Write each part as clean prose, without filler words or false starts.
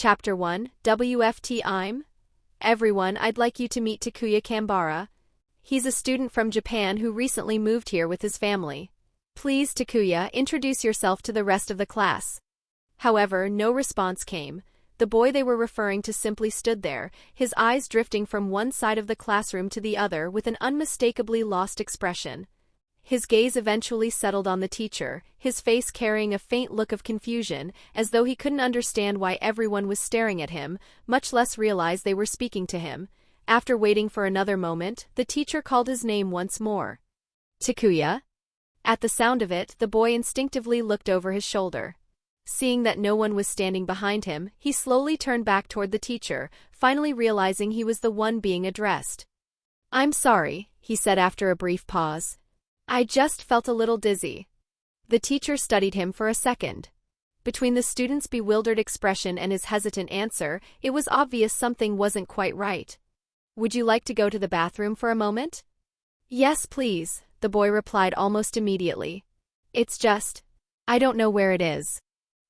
Chapter 1, WFT I'm? Everyone, I'd like you to meet Takuya Kambara. He's a student from Japan who recently moved here with his family. Please, Takuya, introduce yourself to the rest of the class. However, no response came. The boy they were referring to simply stood there, his eyes drifting from one side of the classroom to the other with an unmistakably lost expression. His gaze eventually settled on the teacher, his face carrying a faint look of confusion, as though he couldn't understand why everyone was staring at him, much less realize they were speaking to him. After waiting for another moment, the teacher called his name once more. Takuya? At the sound of it, the boy instinctively looked over his shoulder. Seeing that no one was standing behind him, he slowly turned back toward the teacher, finally realizing he was the one being addressed. "I'm sorry," he said after a brief pause. "I just felt a little dizzy." The teacher studied him for a second. Between the student's bewildered expression and his hesitant answer, it was obvious something wasn't quite right. "Would you like to go to the bathroom for a moment?" "Yes, please," the boy replied almost immediately. "It's just, I don't know where it is."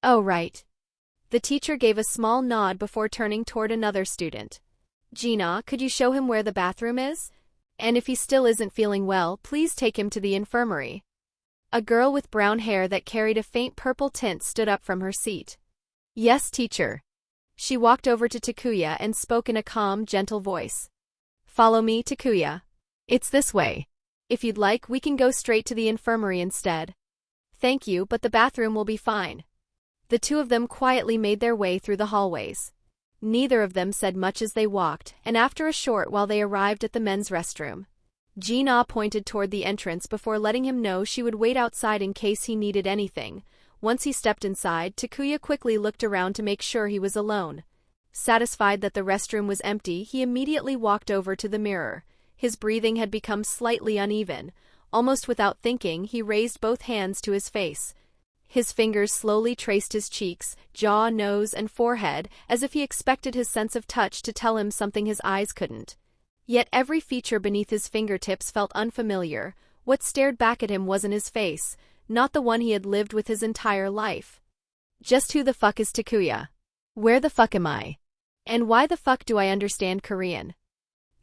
"Oh, right." The teacher gave a small nod before turning toward another student. "Gina, could you show him where the bathroom is? And if he still isn't feeling well, please take him to the infirmary." A girl with brown hair that carried a faint purple tint stood up from her seat. "Yes, teacher." She walked over to Takuya and spoke in a calm, gentle voice. "Follow me, Takuya. It's this way. If you'd like, we can go straight to the infirmary instead." "Thank you, but the bathroom will be fine." The two of them quietly made their way through the hallways. Neither of them said much as they walked, and after a short while they arrived at the men's restroom. Gina pointed toward the entrance before letting him know she would wait outside in case he needed anything. Once he stepped inside, Takuya quickly looked around to make sure he was alone. Satisfied that the restroom was empty, he immediately walked over to the mirror. His breathing had become slightly uneven. Almost without thinking, he raised both hands to his face. His fingers slowly traced his cheeks, jaw, nose, and forehead, as if he expected his sense of touch to tell him something his eyes couldn't. Yet every feature beneath his fingertips felt unfamiliar. What stared back at him wasn't his face, not the one he had lived with his entire life. Just who the fuck is Takuya? Where the fuck am I? And why the fuck do I understand Korean?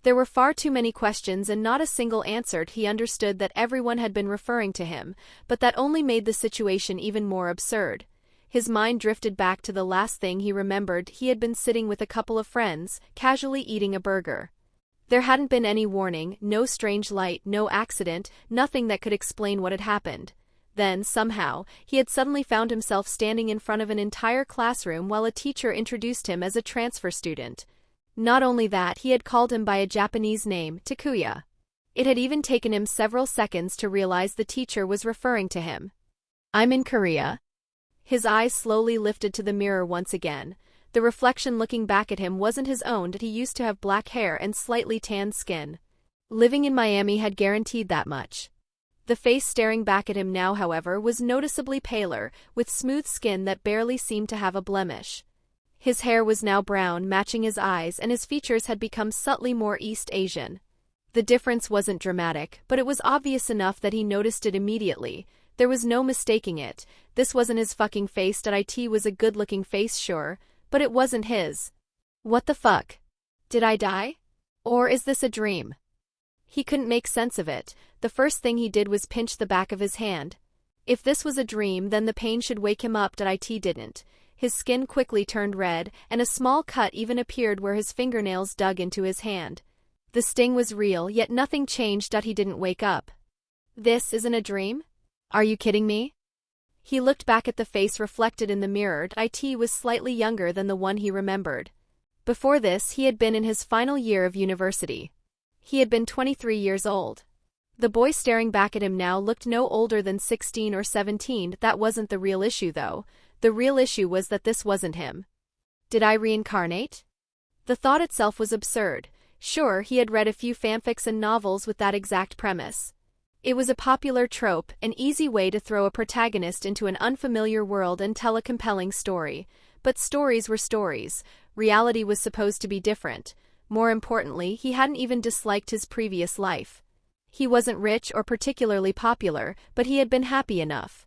There were far too many questions and not a single answered. He understood that everyone had been referring to him, but that only made the situation even more absurd. His mind drifted back to the last thing he remembered. He had been sitting with a couple of friends, casually eating a burger. There hadn't been any warning, no strange light, no accident, nothing that could explain what had happened. Then, somehow, he had suddenly found himself standing in front of an entire classroom while a teacher introduced him as a transfer student. Not only that, he had called him by a Japanese name, Takuya. It had even taken him several seconds to realize the teacher was referring to him. "I'm in Korea." His eyes slowly lifted to the mirror once again. The reflection looking back at him wasn't his own. He used to have black hair and slightly tanned skin. Living in Miami had guaranteed that much. The face staring back at him now, however, was noticeably paler, with smooth skin that barely seemed to have a blemish. His hair was now brown, matching his eyes, and his features had become subtly more East Asian. The difference wasn't dramatic, but it was obvious enough that he noticed it immediately. There was no mistaking it. This wasn't his fucking face. It was a good-looking face, sure, but it wasn't his. What the fuck? Did I die? Or is this a dream? He couldn't make sense of it. The first thing he did was pinch the back of his hand. If this was a dream, then the pain should wake him up. It didn't. His skin quickly turned red, and a small cut even appeared where his fingernails dug into his hand. The sting was real, yet nothing changed. He didn't wake up. This isn't a dream? Are you kidding me? He looked back at the face reflected in the mirror. It was slightly younger than the one he remembered. Before this, he had been in his final year of university. He had been 23 years old. The boy staring back at him now looked no older than 16 or 17. That wasn't the real issue, though. The real issue was that this wasn't him. Did I reincarnate? The thought itself was absurd. Sure, he had read a few fanfics and novels with that exact premise. It was a popular trope, an easy way to throw a protagonist into an unfamiliar world and tell a compelling story. But stories were stories. Reality was supposed to be different. More importantly, he hadn't even disliked his previous life. He wasn't rich or particularly popular, but he had been happy enough.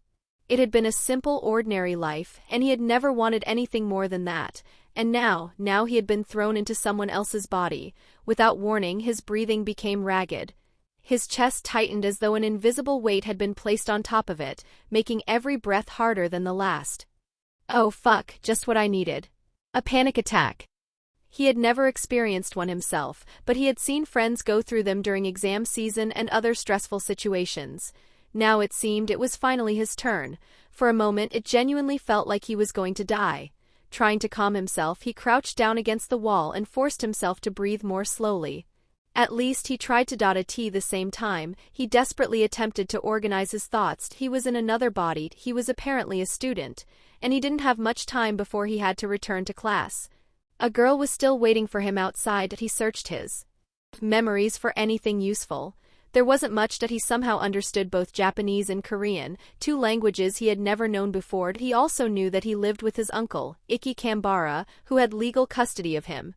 It had been a simple, ordinary life, and he had never wanted anything more than that. And now he had been thrown into someone else's body. Without warning, his breathing became ragged. His chest tightened as though an invisible weight had been placed on top of it, making every breath harder than the last. Oh fuck, just what I needed. A panic attack. He had never experienced one himself, but he had seen friends go through them during exam season and other stressful situations. Now it seemed it was finally his turn. For a moment it genuinely felt like he was going to die. Trying to calm himself, he crouched down against the wall and forced himself to breathe more slowly. At least he tried to dot a T the same time. He desperately attempted to organize his thoughts. He was in another body, he was apparently a student, and he didn't have much time before he had to return to class. A girl was still waiting for him outside. He searched his memories for anything useful. There wasn't much that he somehow understood both Japanese and Korean, two languages he had never known before. He also knew that he lived with his uncle, Iki Kambara, who had legal custody of him.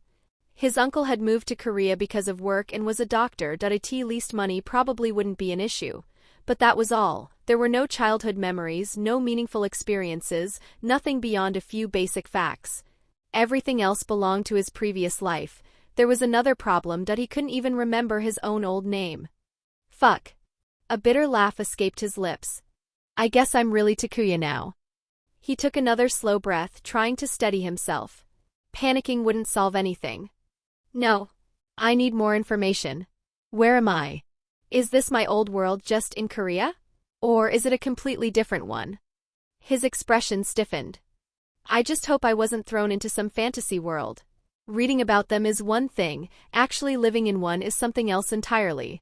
His uncle had moved to Korea because of work and was a doctor. At least money probably wouldn't be an issue. But that was all. There were no childhood memories, no meaningful experiences, nothing beyond a few basic facts. Everything else belonged to his previous life. There was another problem that he couldn't even remember his own old name. Fuck. A bitter laugh escaped his lips. I guess I'm really Takuya now. He took another slow breath, trying to steady himself. Panicking wouldn't solve anything. No. I need more information. Where am I? Is this my old world just in Korea? Or is it a completely different one? His expression stiffened. I just hope I wasn't thrown into some fantasy world. Reading about them is one thing, actually living in one is something else entirely.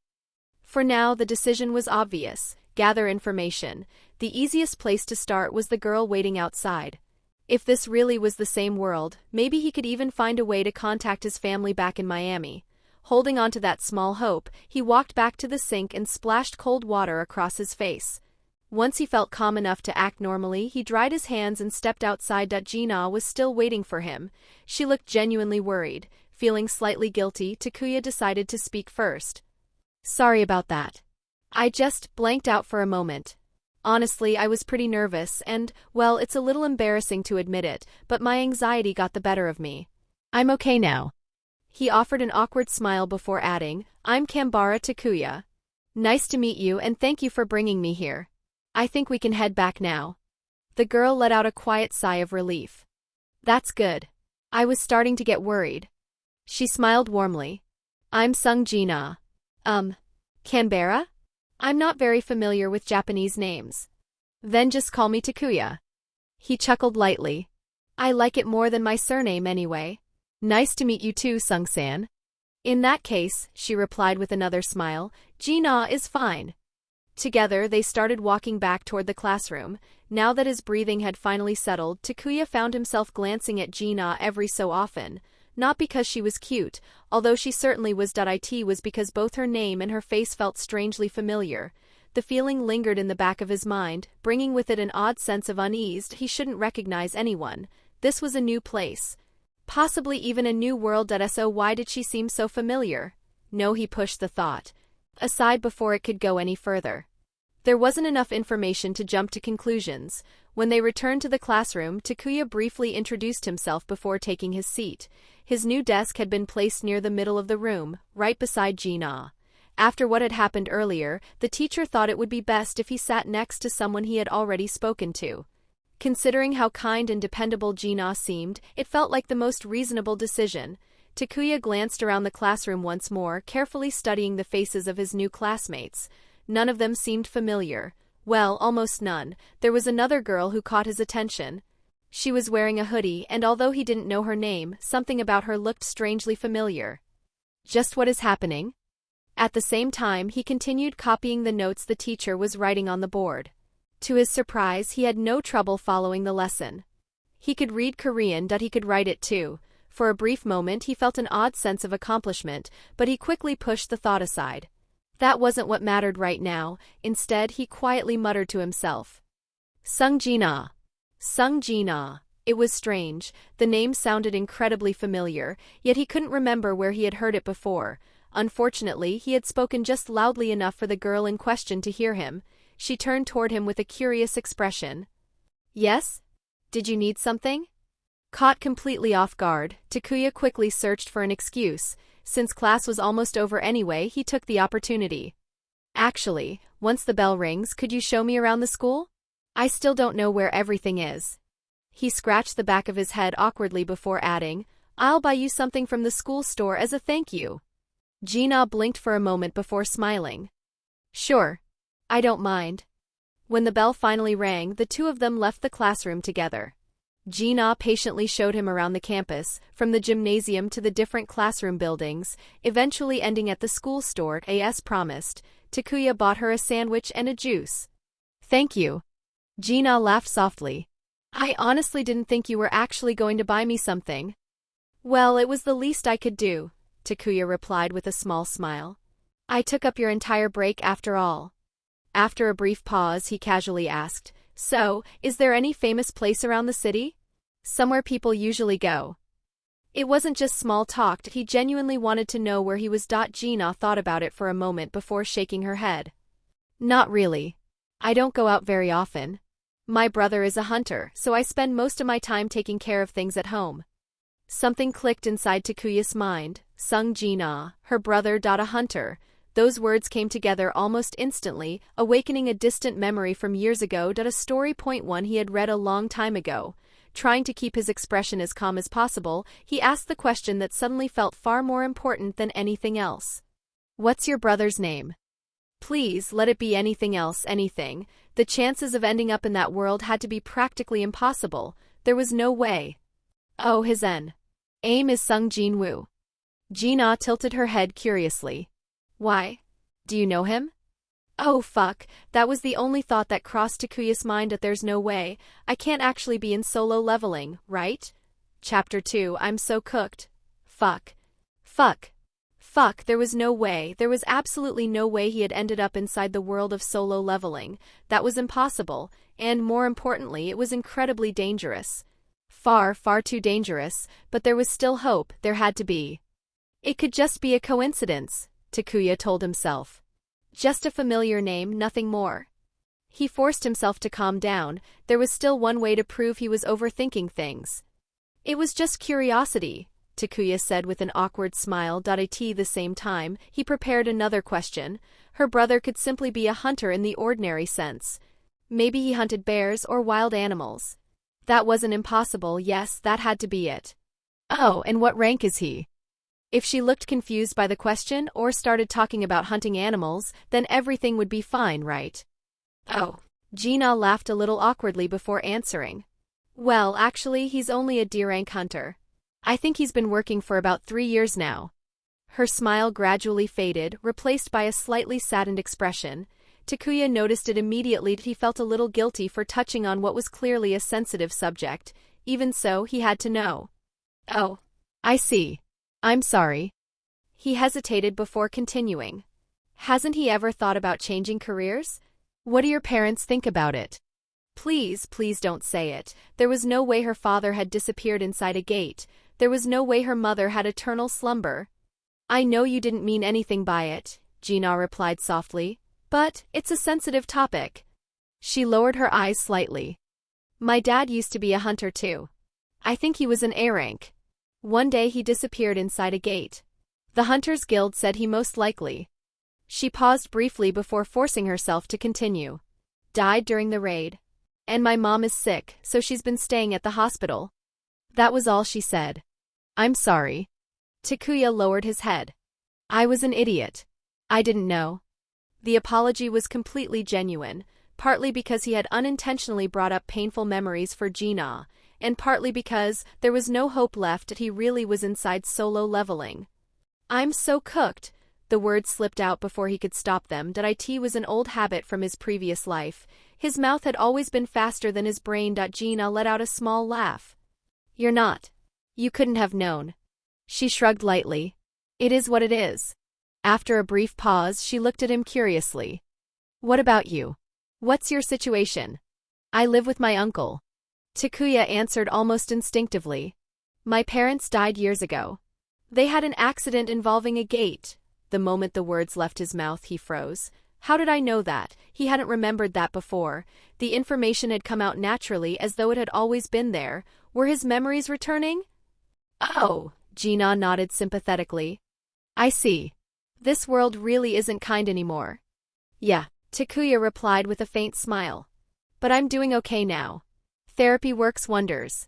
For now, the decision was obvious. Gather information. The easiest place to start was the girl waiting outside. If this really was the same world, maybe he could even find a way to contact his family back in Miami. Holding on to that small hope, he walked back to the sink and splashed cold water across his face. Once he felt calm enough to act normally, he dried his hands and stepped outside. Gina was still waiting for him. She looked genuinely worried. Feeling slightly guilty, Takuya decided to speak first. Sorry about that. I just blanked out for a moment. Honestly, I was pretty nervous and, well, it's a little embarrassing to admit it, but my anxiety got the better of me. I'm okay now. He offered an awkward smile before adding, I'm Kambara Takuya. Nice to meet you and thank you for bringing me here. I think we can head back now. The girl let out a quiet sigh of relief. That's good. I was starting to get worried. She smiled warmly. I'm Sung Jina. Canberra? I'm not very familiar with Japanese names. Then just call me Takuya. He chuckled lightly. I like it more than my surname anyway. Nice to meet you too, Sung-san. In that case, she replied with another smile, Jina is fine. Together, they started walking back toward the classroom. Now that his breathing had finally settled, Takuya found himself glancing at Jina every so often. Not because she was cute, although she certainly was. It was because both her name and her face felt strangely familiar. The feeling lingered in the back of his mind, bringing with it an odd sense of unease. He shouldn't recognize anyone. This was a new place. Possibly even a new world. So why did she seem so familiar? No, he pushed the thought aside before it could go any further. There wasn't enough information to jump to conclusions. When they returned to the classroom, Takuya briefly introduced himself before taking his seat. His new desk had been placed near the middle of the room, right beside Jina. After what had happened earlier, the teacher thought it would be best if he sat next to someone he had already spoken to. Considering how kind and dependable Jina seemed, it felt like the most reasonable decision. Takuya glanced around the classroom once more, carefully studying the faces of his new classmates. None of them seemed familiar. Well, almost none. There was another girl who caught his attention. She was wearing a hoodie, and although he didn't know her name, something about her looked strangely familiar. Just what is happening? At the same time, he continued copying the notes the teacher was writing on the board. To his surprise, he had no trouble following the lesson. He could read Korean, he could write it too. For a brief moment, he felt an odd sense of accomplishment, but he quickly pushed the thought aside. That wasn't what mattered right now. Instead, he quietly muttered to himself. Sung Jina. Sung Jina. It was strange. The name sounded incredibly familiar, yet he couldn't remember where he had heard it before. Unfortunately, he had spoken just loudly enough for the girl in question to hear him. She turned toward him with a curious expression. Yes? Did you need something? Caught completely off guard, Takuya quickly searched for an excuse. Since class was almost over anyway, he took the opportunity. Actually, once the bell rings, could you show me around the school? I still don't know where everything is. He scratched the back of his head awkwardly before adding, I'll buy you something from the school store as a thank you. Gina blinked for a moment before smiling. Sure. I don't mind. When the bell finally rang, the two of them left the classroom together. Gina patiently showed him around the campus, from the gymnasium to the different classroom buildings, eventually ending at the school store as promised. Takuya bought her a sandwich and a juice. Thank you. Gina laughed softly. I honestly didn't think you were actually going to buy me something. Well, it was the least I could do, Takuya replied with a small smile. I took up your entire break after all. After a brief pause, he casually asked, So, is there any famous place around the city? Somewhere people usually go. It wasn't just small talk, he genuinely wanted to know where he was. Gina thought about it for a moment before shaking her head. Not really. I don't go out very often. My brother is a hunter, so I spend most of my time taking care of things at home. Something clicked inside Takuya's mind. Sung Gina, her brother. A hunter. Those words came together almost instantly, awakening a distant memory from years ago. A story. One he had read a long time ago. Trying to keep his expression as calm as possible, he asked the question that suddenly felt far more important than anything else. What's your brother's name? Please, let it be anything else, anything. The chances of ending up in that world had to be practically impossible. There was no way. Oh, his name is Sung Jin Woo. Gina tilted her head curiously. Why? Do you know him? Oh fuck, that was the only thought that crossed Takuya's mind. That there's no way. I can't actually be in solo leveling, right? Chapter 2. I'm so cooked. Fuck. Fuck. Fuck, there was no way. There was absolutely no way he had ended up inside the world of solo leveling. That was impossible, and more importantly, it was incredibly dangerous. Far, far too dangerous, but there was still hope. There had to be. It could just be a coincidence, Takuya told himself. Just a familiar name, nothing more. He forced himself to calm down. There was still one way to prove he was overthinking things. It was just curiosity, Takuya said with an awkward smile. At the same time, he prepared another question. Her brother could simply be a hunter in the ordinary sense. Maybe he hunted bears or wild animals. That wasn't impossible. Yes, that had to be it. Oh, and what rank is he? If she looked confused by the question or started talking about hunting animals, then everything would be fine, right? Oh. Gina laughed a little awkwardly before answering. Well, actually, he's only a D-rank hunter. I think he's been working for about 3 years now. Her smile gradually faded, replaced by a slightly saddened expression. Takuya noticed it immediately. He felt a little guilty for touching on what was clearly a sensitive subject. Even so, he had to know. Oh. I see. I'm sorry. He hesitated before continuing. Hasn't he ever thought about changing careers? What do your parents think about it? Please, please don't say it. There was no way her father had disappeared inside a gate. There was no way her mother had eternal slumber. I know you didn't mean anything by it, Gina replied softly, but it's a sensitive topic. She lowered her eyes slightly. My dad used to be a hunter too. I think he was an A rank. One day he disappeared inside a gate. The Hunters Guild said he most likely. She paused briefly before forcing herself to continue. Died during the raid. And my mom is sick, so she's been staying at the hospital. That was all she said. I'm sorry. Takuya lowered his head. I was an idiot. I didn't know. The apology was completely genuine, partly because he had unintentionally brought up painful memories for Gina, and partly because there was no hope left that he really was inside solo leveling. I'm so cooked. The words slipped out before he could stop them. It was an old habit from his previous life. His mouth had always been faster than his brain. Gina let out a small laugh. You're not. You couldn't have known. She shrugged lightly. It is what it is. After a brief pause, she looked at him curiously. What about you? What's your situation? I live with my uncle. Takuya answered almost instinctively. My parents died years ago. They had an accident involving a gate. The moment the words left his mouth, he froze. How did I know that? He hadn't remembered that before. The information had come out naturally, as though it had always been there. Were his memories returning? Oh, Gina nodded sympathetically. I see. This world really isn't kind anymore. Yeah, Takuya replied with a faint smile. But I'm doing okay now. Therapy works wonders.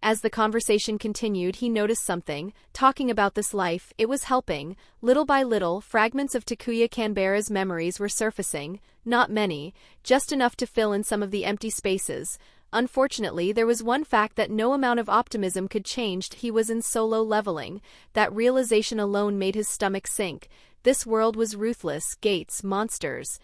As the conversation continued, he noticed something. Talking about this life, it was helping. Little by little, fragments of Takuya Canberra's memories were surfacing. Not many, just enough to fill in some of the empty spaces. Unfortunately, there was one fact that no amount of optimism could change. He was in solo leveling. That realization alone made his stomach sink. This world was ruthless, gates, monsters.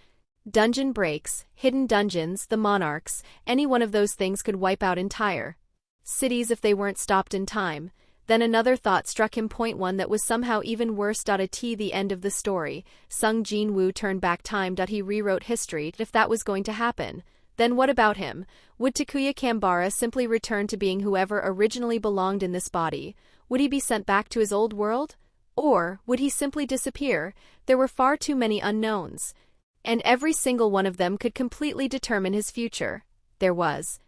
Dungeon breaks, hidden dungeons, the monarchs, any one of those things could wipe out entire cities if they weren't stopped in time. Then another thought struck him. Point one that was somehow even worse. The end of the story. Sung Jin-woo turned back time. He rewrote history. If that was going to happen, then what about him? Would Takuya Canberra simply return to being whoever originally belonged in this body? Would he be sent back to his old world? Or would he simply disappear? There were far too many unknowns. And every single one of them could completely determine his future. There was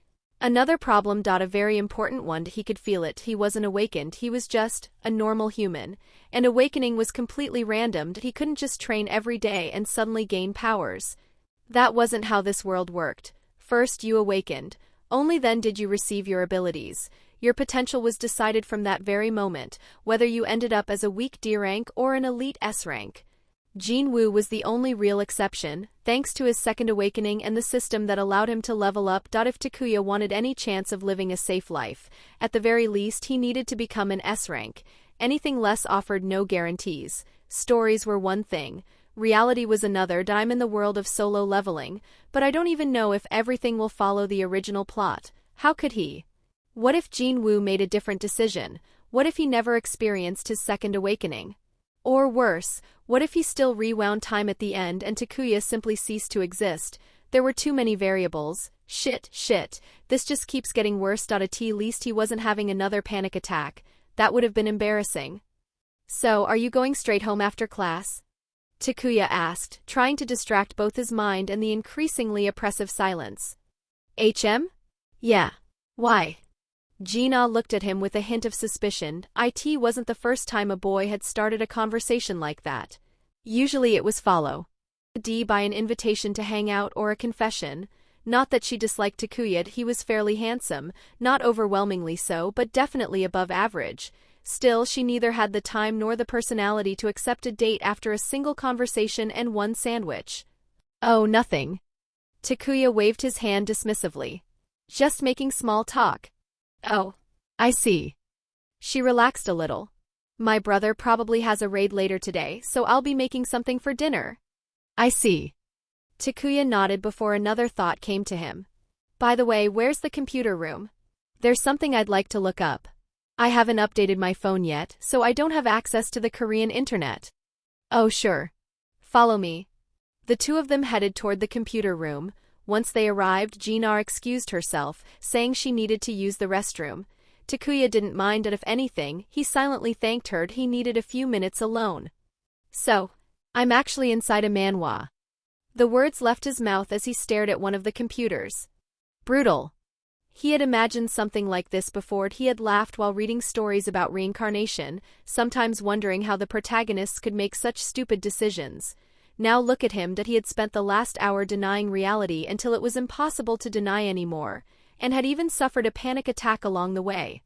another problem. A very important one. He could feel it. He wasn't awakened. He was just a normal human. And awakening was completely random. He couldn't just train every day and suddenly gain powers. That wasn't how this world worked. First you awakened. Only then did you receive your abilities. Your potential was decided from that very moment, whether you ended up as a weak D rank or an elite S rank. Jin-woo was the only real exception, thanks to his second awakening and the system that allowed him to level up. If Takuya wanted any chance of living a safe life, at the very least he needed to become an S rank. Anything less offered no guarantees. Stories were one thing. Reality was another. I'm in the world of solo leveling, but I don't even know if everything will follow the original plot. How could he? What if Jin-woo made a different decision? What if he never experienced his second awakening? Or worse, what if he still rewound time at the end and Takuya simply ceased to exist? There were too many variables. Shit, this just keeps getting worse. At least he wasn't having another panic attack. That would have been embarrassing. So, are you going straight home after class? Takuya asked, trying to distract both his mind and the increasingly oppressive silence. Yeah. Why? Gina looked at him with a hint of suspicion. It wasn't the first time a boy had started a conversation like that. Usually it was followed by an invitation to hang out or a confession. Not that she disliked Takuya. He was fairly handsome, not overwhelmingly so, but definitely above average. Still, she neither had the time nor the personality to accept a date after a single conversation and one sandwich. Oh, nothing. Takuya waved his hand dismissively. Just making small talk. Oh, I see. She relaxed a little. My brother probably has a raid later today, so I'll be making something for dinner. I see. Takuya nodded before another thought came to him. By the way, where's the computer room? There's something I'd like to look up. I haven't updated my phone yet, so I don't have access to the Korean internet. Oh sure. Follow me. The two of them headed toward the computer room. Once they arrived, Gina excused herself, saying she needed to use the restroom. Takuya didn't mind, and if anything, he silently thanked her. He needed a few minutes alone. So, I'm actually inside a manhwa. The words left his mouth as he stared at one of the computers. Brutal. He had imagined something like this before. He had laughed while reading stories about reincarnation, sometimes wondering how the protagonists could make such stupid decisions. Now look at him. He had spent the last hour denying reality until it was impossible to deny anymore, and had even suffered a panic attack along the way.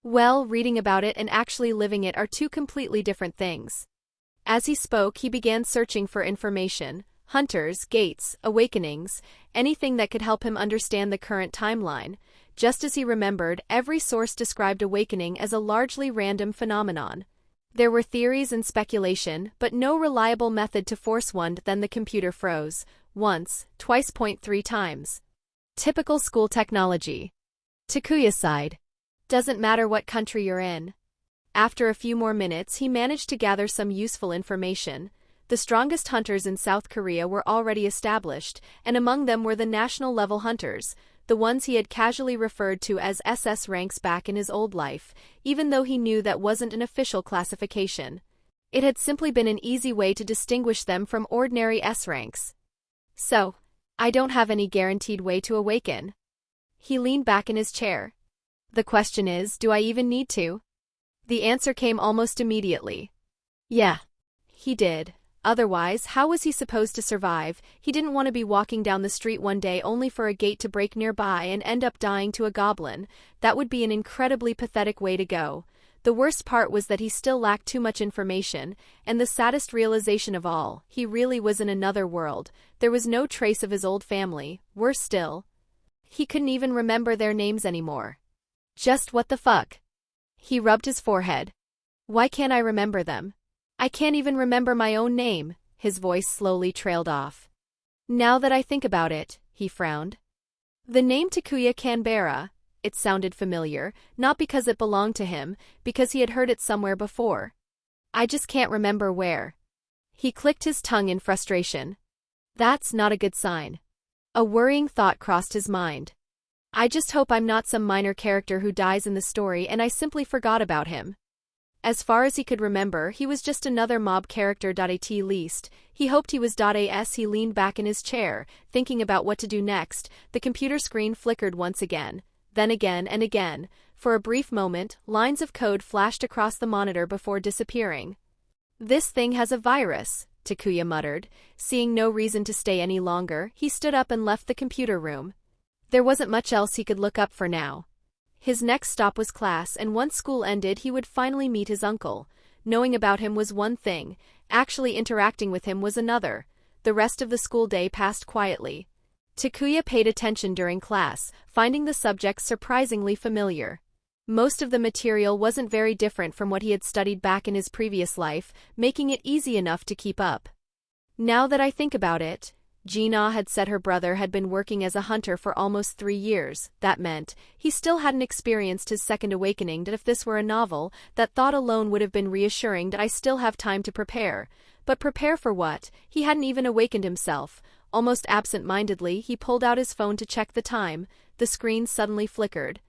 Well, reading about it and actually living it are two completely different things. As he spoke, he began searching for information. Hunters, gates, awakenings, anything that could help him understand the current timeline. Just as he remembered, every source described awakening as a largely random phenomenon. There were theories and speculation, but no reliable method to force one. Then the computer froze. Once, twice, 3 times. Typical school technology. Takuya sighed. Doesn't matter what country you're in. After a few more minutes, he managed to gather some useful information. The strongest hunters in South Korea were already established, and among them were the national-level hunters, the ones he had casually referred to as SS ranks back in his old life, even though he knew that wasn't an official classification. It had simply been an easy way to distinguish them from ordinary S ranks. So, I don't have any guaranteed way to awaken. He leaned back in his chair. The question is, do I even need to? The answer came almost immediately. Yeah, he did. Otherwise, how was he supposed to survive? He didn't want to be walking down the street one day only for a gate to break nearby and end up dying to a goblin. That would be an incredibly pathetic way to go. The worst part was that he still lacked too much information, and the saddest realization of all, he really was in another world. There was no trace of his old family. Worse still, he couldn't even remember their names anymore. Just what the fuck? He rubbed his forehead. Why can't I remember them? I can't even remember my own name. His voice slowly trailed off. Now that I think about it, he frowned. The name Takuya Canberra, it sounded familiar, not because it belonged to him, because he had heard it somewhere before. I just can't remember where. He clicked his tongue in frustration. That's not a good sign. A worrying thought crossed his mind. I just hope I'm not some minor character who dies in the story and I simply forgot about him. As far as he could remember, he was just another mob character. At least, he hoped he was. As he leaned back in his chair, thinking about what to do next, the computer screen flickered once again, then again and again. For a brief moment, lines of code flashed across the monitor before disappearing. This thing has a virus, Takuya muttered. Seeing no reason to stay any longer, he stood up and left the computer room. There wasn't much else he could look up for now. His next stop was class, and once school ended he would finally meet his uncle. Knowing about him was one thing, actually interacting with him was another. The rest of the school day passed quietly. Takuya paid attention during class, finding the subjects surprisingly familiar. Most of the material wasn't very different from what he had studied back in his previous life, making it easy enough to keep up. Now that I think about it, Gina had said her brother had been working as a hunter for almost 3 years. That meant he still hadn't experienced his second awakening. That if this were a novel, that thought alone would have been reassuring. That I still have time to prepare. But prepare for what? He hadn't even awakened himself. Almost absent-mindedly, he pulled out his phone to check the time. The screen suddenly flickered.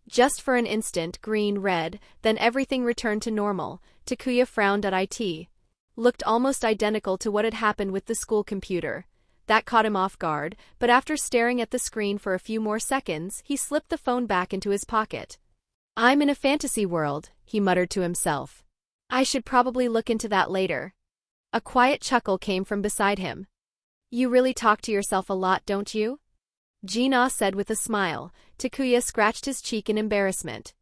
Just for an instant, green, red, then everything returned to normal. Takuya frowned. It looked almost identical to what had happened with the school computer. That caught him off guard, but after staring at the screen for a few more seconds, he slipped the phone back into his pocket. I'm in a fantasy world, he muttered to himself. I should probably look into that later. A quiet chuckle came from beside him. You really talk to yourself a lot, don't you? Gina said with a smile. Takuya scratched his cheek in embarrassment.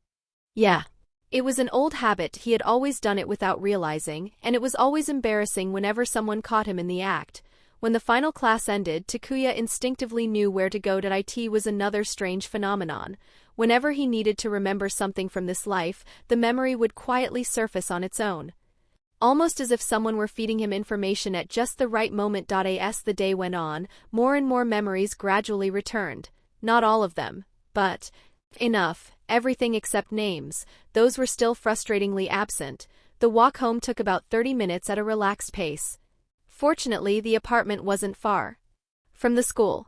Yeah. It was an old habit. He had always done it without realizing, and it was always embarrassing whenever someone caught him in the act. When the final class ended, Takuya instinctively knew where to go. It was another strange phenomenon. Whenever he needed to remember something from this life, the memory would quietly surface on its own. Almost as if someone were feeding him information at just the right moment. As the day went on, more and more memories gradually returned. Not all of them, but enough, everything except names. Those were still frustratingly absent. The walk home took about 30 minutes at a relaxed pace. Fortunately, the apartment wasn't far from the school.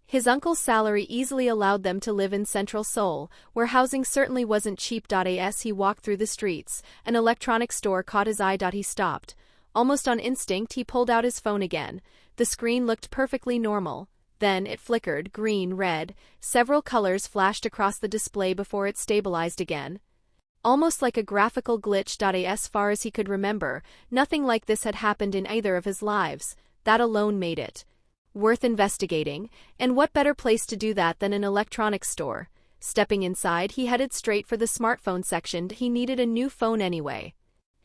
His uncle's salary easily allowed them to live in central Seoul, where housing certainly wasn't cheap. As he walked through the streets, an electronics store caught his eye. He stopped. Almost on instinct, he pulled out his phone again. The screen looked perfectly normal. Then it flickered, green, red. Several colors flashed across the display before it stabilized again. Almost like a graphical glitch. As far as he could remember, nothing like this had happened in either of his lives. That alone made it worth investigating, and what better place to do that than an electronics store? Stepping inside, he headed straight for the smartphone section. He needed a new phone anyway.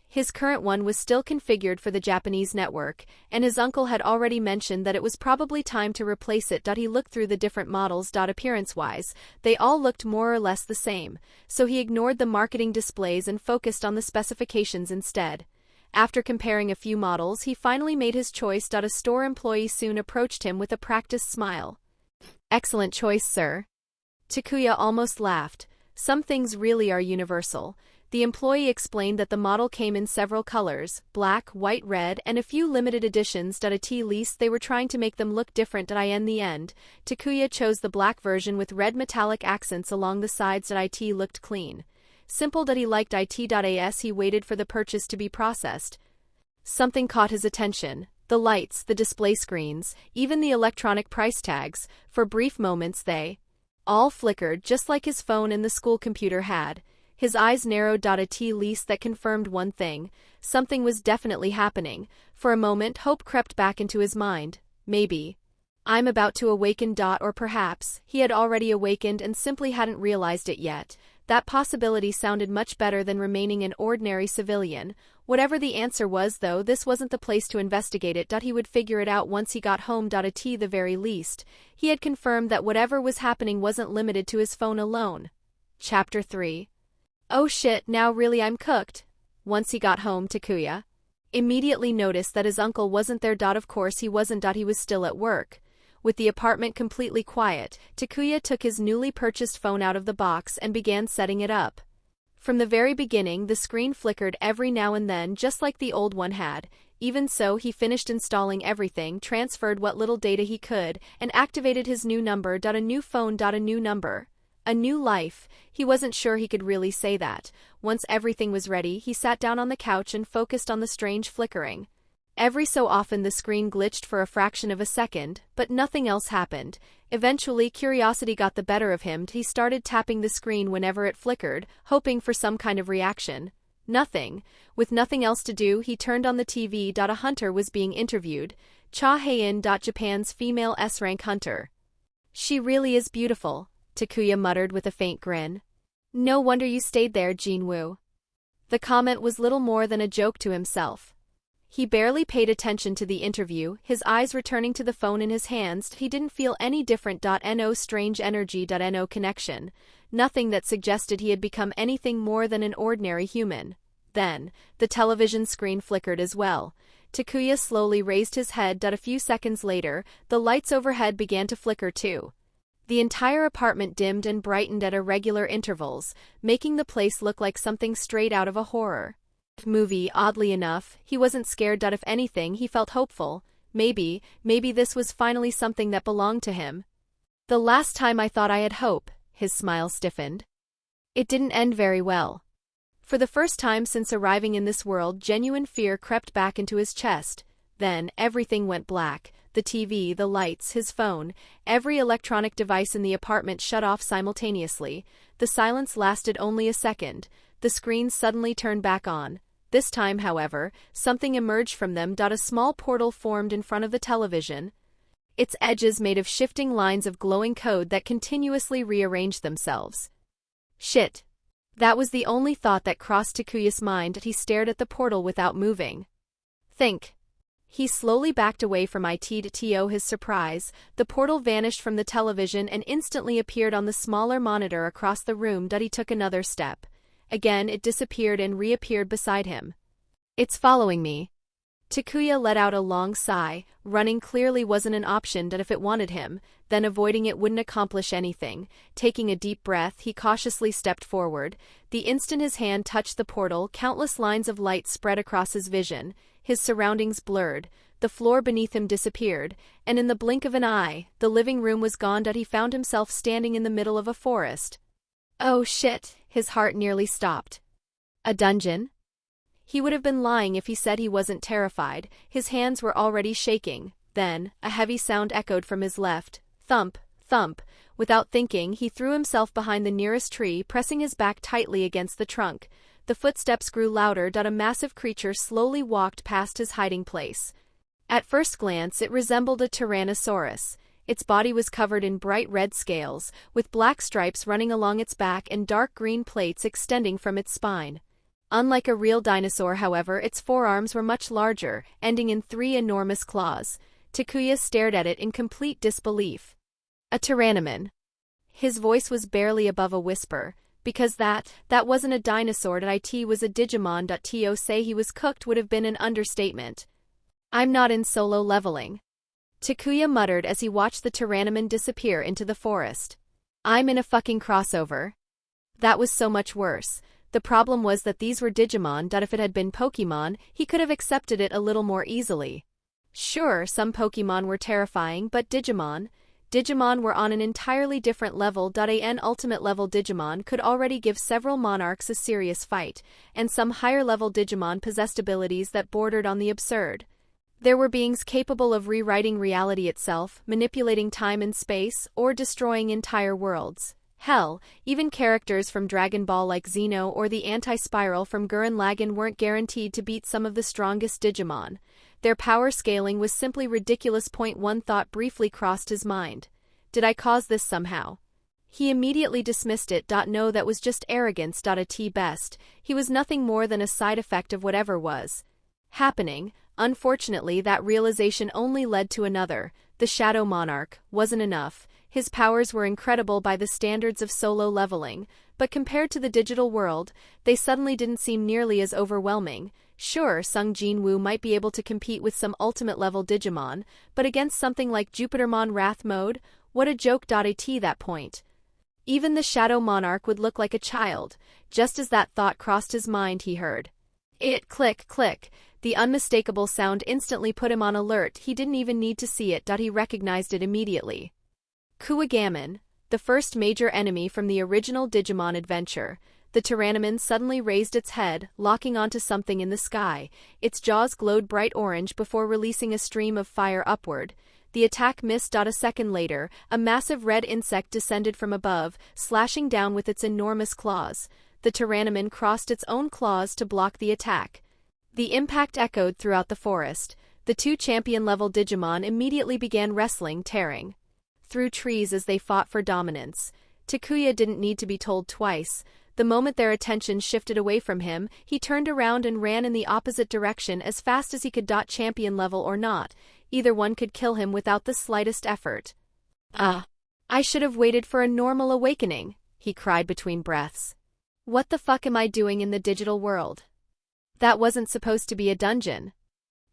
His current one was still configured for the Japanese network, and his uncle had already mentioned that it was probably time to replace it. He looked through the different models. Appearance-wise, they all looked more or less the same, so he ignored the marketing displays and focused on the specifications instead. After comparing a few models, he finally made his choice. A store employee soon approached him with a practiced smile. Excellent choice, sir. Takuya almost laughed. Some things really are universal. The employee explained that the model came in several colors, black, white, red, and a few limited editions. At least they were trying to make them look different. In the end, Takuya chose the black version with red metallic accents along the sides. It looked clean. Simple. He liked it. As he waited for the purchase to be processed, something caught his attention. The lights, the display screens, even the electronic price tags. For brief moments they all flickered just like his phone and the school computer had. His eyes narrowed. At least that confirmed one thing. Something was definitely happening. For a moment hope crept back into his mind. Maybe I'm about to awaken. Or perhaps he had already awakened and simply hadn't realized it yet. That possibility sounded much better than remaining an ordinary civilian. Whatever the answer was, though, this wasn't the place to investigate it. He would figure it out once he got home. At the very least, he had confirmed that whatever was happening wasn't limited to his phone alone. Chapter 3. Oh shit, now really I'm cooked. Once he got home, Takuya immediately noticed that his uncle wasn't there. Of course he wasn't. He was still at work. With the apartment completely quiet, Takuya took his newly purchased phone out of the box and began setting it up. From the very beginning, the screen flickered every now and then just like the old one had. Even so, he finished installing everything, transferred what little data he could, and activated his new number. A new phone. A new number. A new life. He wasn't sure he could really say that. Once everything was ready, he sat down on the couch and focused on the strange flickering. Every so often the screen glitched for a fraction of a second, but nothing else happened. Eventually, curiosity got the better of him. He started tapping the screen whenever it flickered, hoping for some kind of reaction. Nothing. With nothing else to do, he turned on the TV. A hunter was being interviewed. Cha Hae-in. Japan's female S-rank hunter. She really is beautiful, Takuya muttered with a faint grin. No wonder you stayed there, Jinwoo. The comment was little more than a joke to himself. He barely paid attention to the interview, his eyes returning to the phone in his hands. He didn't feel any different. No strange energy. No connection. Nothing that suggested he had become anything more than an ordinary human. Then, the television screen flickered as well. Takuya slowly raised his head. A few seconds later, the lights overhead began to flicker too. The entire apartment dimmed and brightened at irregular intervals, making the place look like something straight out of a horror movie. Oddly enough, he wasn't scared. If anything, he felt hopeful. Maybe this was finally something that belonged to him. The last time I thought I had hope, his smile stiffened. It didn't end very well. For the first time since arriving in this world, genuine fear crept back into his chest. Then, everything went black. The TV, the lights, his phone, every electronic device in the apartment shut off simultaneously. The silence lasted only a second. The screens suddenly turned back on. This time, however, something emerged from them. A small portal formed in front of the television, its edges made of shifting lines of glowing code that continuously rearranged themselves. Shit. That was the only thought that crossed Takuya's mind. He stared at the portal without moving. Think. He slowly backed away from it. To his surprise, the portal vanished from the television and instantly appeared on the smaller monitor across the room. He took another step. Again it disappeared and reappeared beside him. It's following me. Takuya let out a long sigh. Running clearly wasn't an option. If it wanted him, then avoiding it wouldn't accomplish anything. Taking a deep breath, he cautiously stepped forward. The instant his hand touched the portal, countless lines of light spread across his vision. His surroundings blurred. The floor beneath him disappeared, and in the blink of an eye, the living room was gone. He found himself standing in the middle of a forest. Oh shit, his heart nearly stopped. A dungeon? He would have been lying if he said he wasn't terrified. His hands were already shaking. Then, a heavy sound echoed from his left. Thump, thump. Without thinking, he threw himself behind the nearest tree, pressing his back tightly against the trunk. The footsteps grew louder. A massive creature slowly walked past his hiding place. At first glance, it resembled a Tyrannosaurus. Its body was covered in bright red scales, with black stripes running along its back and dark green plates extending from its spine. Unlike a real dinosaur, however, its forearms were much larger, ending in 3 enormous claws. Takuya stared at it in complete disbelief. A Tyrannoman. His voice was barely above a whisper. Because that wasn't a dinosaur. It was a Digimon. To say he was cooked would have been an understatement. I'm not in solo leveling, Takuya muttered as he watched the Tyrannoman disappear into the forest. I'm in a fucking crossover. That was so much worse. The problem was that these were Digimon. If it had been Pokemon, he could have accepted it a little more easily. Sure, some Pokemon were terrifying, but Digimon were on an entirely different level. An ultimate level Digimon could already give several monarchs a serious fight, and some higher level Digimon possessed abilities that bordered on the absurd. There were beings capable of rewriting reality itself, manipulating time and space, or destroying entire worlds. Hell, even characters from Dragon Ball like Xeno or the Anti-Spiral from Gurren Lagann weren't guaranteed to beat some of the strongest Digimon. Their power scaling was simply ridiculous. One thought briefly crossed his mind. Did I cause this somehow? He immediately dismissed it. No, that was just arrogance. At best, he was nothing more than a side effect of whatever was happening. Unfortunately, that realization only led to another. The Shadow Monarch wasn't enough. His powers were incredible by the standards of solo leveling, but compared to the digital world, they suddenly didn't seem nearly as overwhelming. Sure, Sung Jin-woo might be able to compete with some ultimate-level Digimon, but against something like Jupitermon Wrath Mode, what a joke. At that point, even the Shadow Monarch would look like a child. Just as that thought crossed his mind, he heard it click, click. The unmistakable sound instantly put him on alert. He didn't even need to see it. He recognized it immediately. Kuwagamon, the first major enemy from the original Digimon adventure. The Tyrannomon suddenly raised its head, locking onto something in the sky. Its jaws glowed bright orange before releasing a stream of fire upward. The attack missed. A second later, a massive red insect descended from above, slashing down with its enormous claws. The Tyrannomon crossed its own claws to block the attack. The impact echoed throughout the forest. The two champion-level Digimon immediately began wrestling, tearing through trees as they fought for dominance. Takuya didn't need to be told twice. The moment their attention shifted away from him, he turned around and ran in the opposite direction as fast as he could. Champion level or not, either one could kill him without the slightest effort. I should have waited for a normal awakening, he cried between breaths. What the fuck am I doing in the digital world? That wasn't supposed to be a dungeon.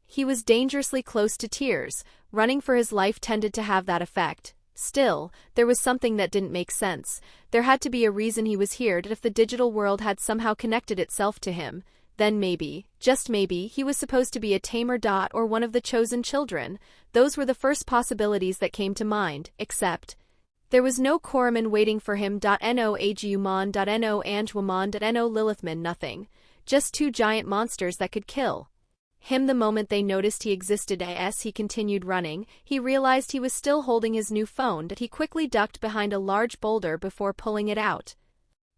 He was dangerously close to tears. Running for his life tended to have that effect. Still, there was something that didn't make sense. There had to be a reason he was here. If the digital world had somehow connected itself to him, then maybe, just maybe, he was supposed to be a tamer. Or one of the chosen children. Those were the first possibilities that came to mind, except there was no Koromon waiting for him. No Agumon, no Angemon, no Lilithmon, nothing. Just two giant monsters that could kill him. The moment they noticed he existed as he continued running, he realized he was still holding his new phone. He quickly ducked behind a large boulder before pulling it out.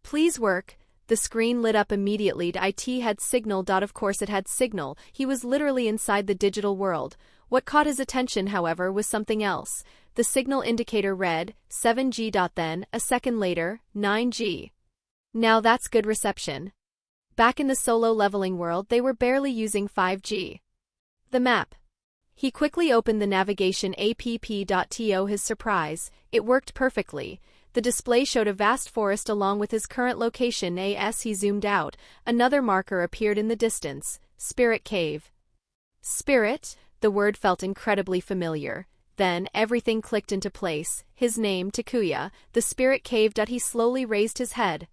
Please work. The screen lit up immediately. It had signal. Of course it had signal. He was literally inside the digital world. What caught his attention, however, was something else. The signal indicator read 7G. Then, a second later, 9G. Now that's good reception. Back in the solo leveling world, they were barely using 5G. The map. He quickly opened the navigation app. To his surprise, it worked perfectly. The display showed a vast forest along with his current location. As he zoomed out, another marker appeared in the distance. Spirit Cave. Spirit? The word felt incredibly familiar. Then, everything clicked into place. His name, Takuya, the Spirit Cave. He slowly raised his head.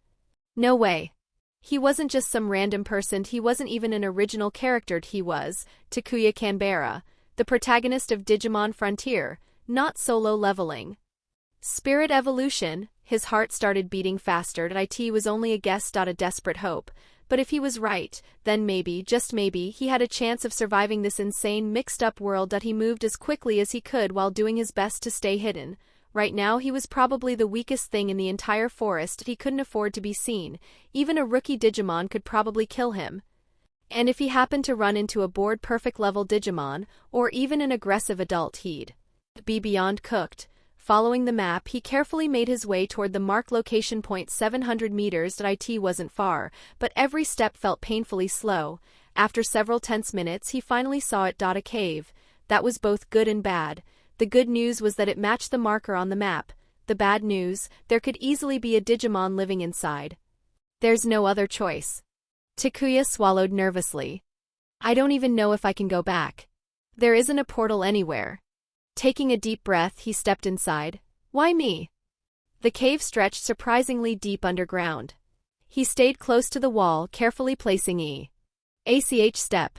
No way. He wasn't just some random person. He wasn't even an original character. He was Takuya Canberra, the protagonist of Digimon Frontier, not solo leveling. Spirit evolution. His heart started beating faster. It was only a guess. A desperate hope. But if he was right, then maybe, just maybe, he had a chance of surviving this insane, mixed-up world. He moved as quickly as he could while doing his best to stay hidden. Right now he was probably the weakest thing in the entire forest. He couldn't afford to be seen. Even a rookie Digimon could probably kill him. And if he happened to run into a bored perfect level Digimon, or even an aggressive adult, he'd be beyond cooked. Following the map, he carefully made his way toward the marked location point. 700 meters. It wasn't far, but every step felt painfully slow. After several tense minutes, he finally saw it. A cave. That was both good and bad. The good news was that it matched the marker on the map. The bad news, there could easily be a Digimon living inside. There's no other choice. Takuya swallowed nervously. I don't even know if I can go back. There isn't a portal anywhere. Taking a deep breath, he stepped inside. Why me? The cave stretched surprisingly deep underground. He stayed close to the wall, carefully placing ACH step.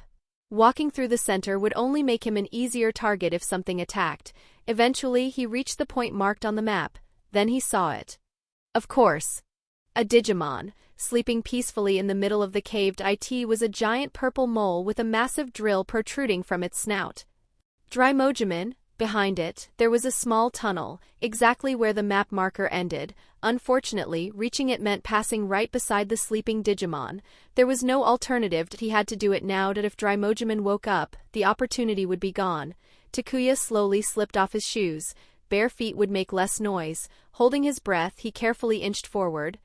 Walking through the center would only make him an easier target if something attacked. Eventually, he reached the point marked on the map. Then he saw it. Of course. A Digimon, sleeping peacefully in the middle of the cave. It was a giant purple mole with a massive drill protruding from its snout. Drimojamin, behind it, there was a small tunnel, exactly where the map marker ended. Unfortunately, reaching it meant passing right beside the sleeping Digimon. There was no alternative, he had to do it now, that if Drimojamin woke up, the opportunity would be gone. Takuya slowly slipped off his shoes. Bare feet would make less noise. Holding his breath, he carefully inched forward.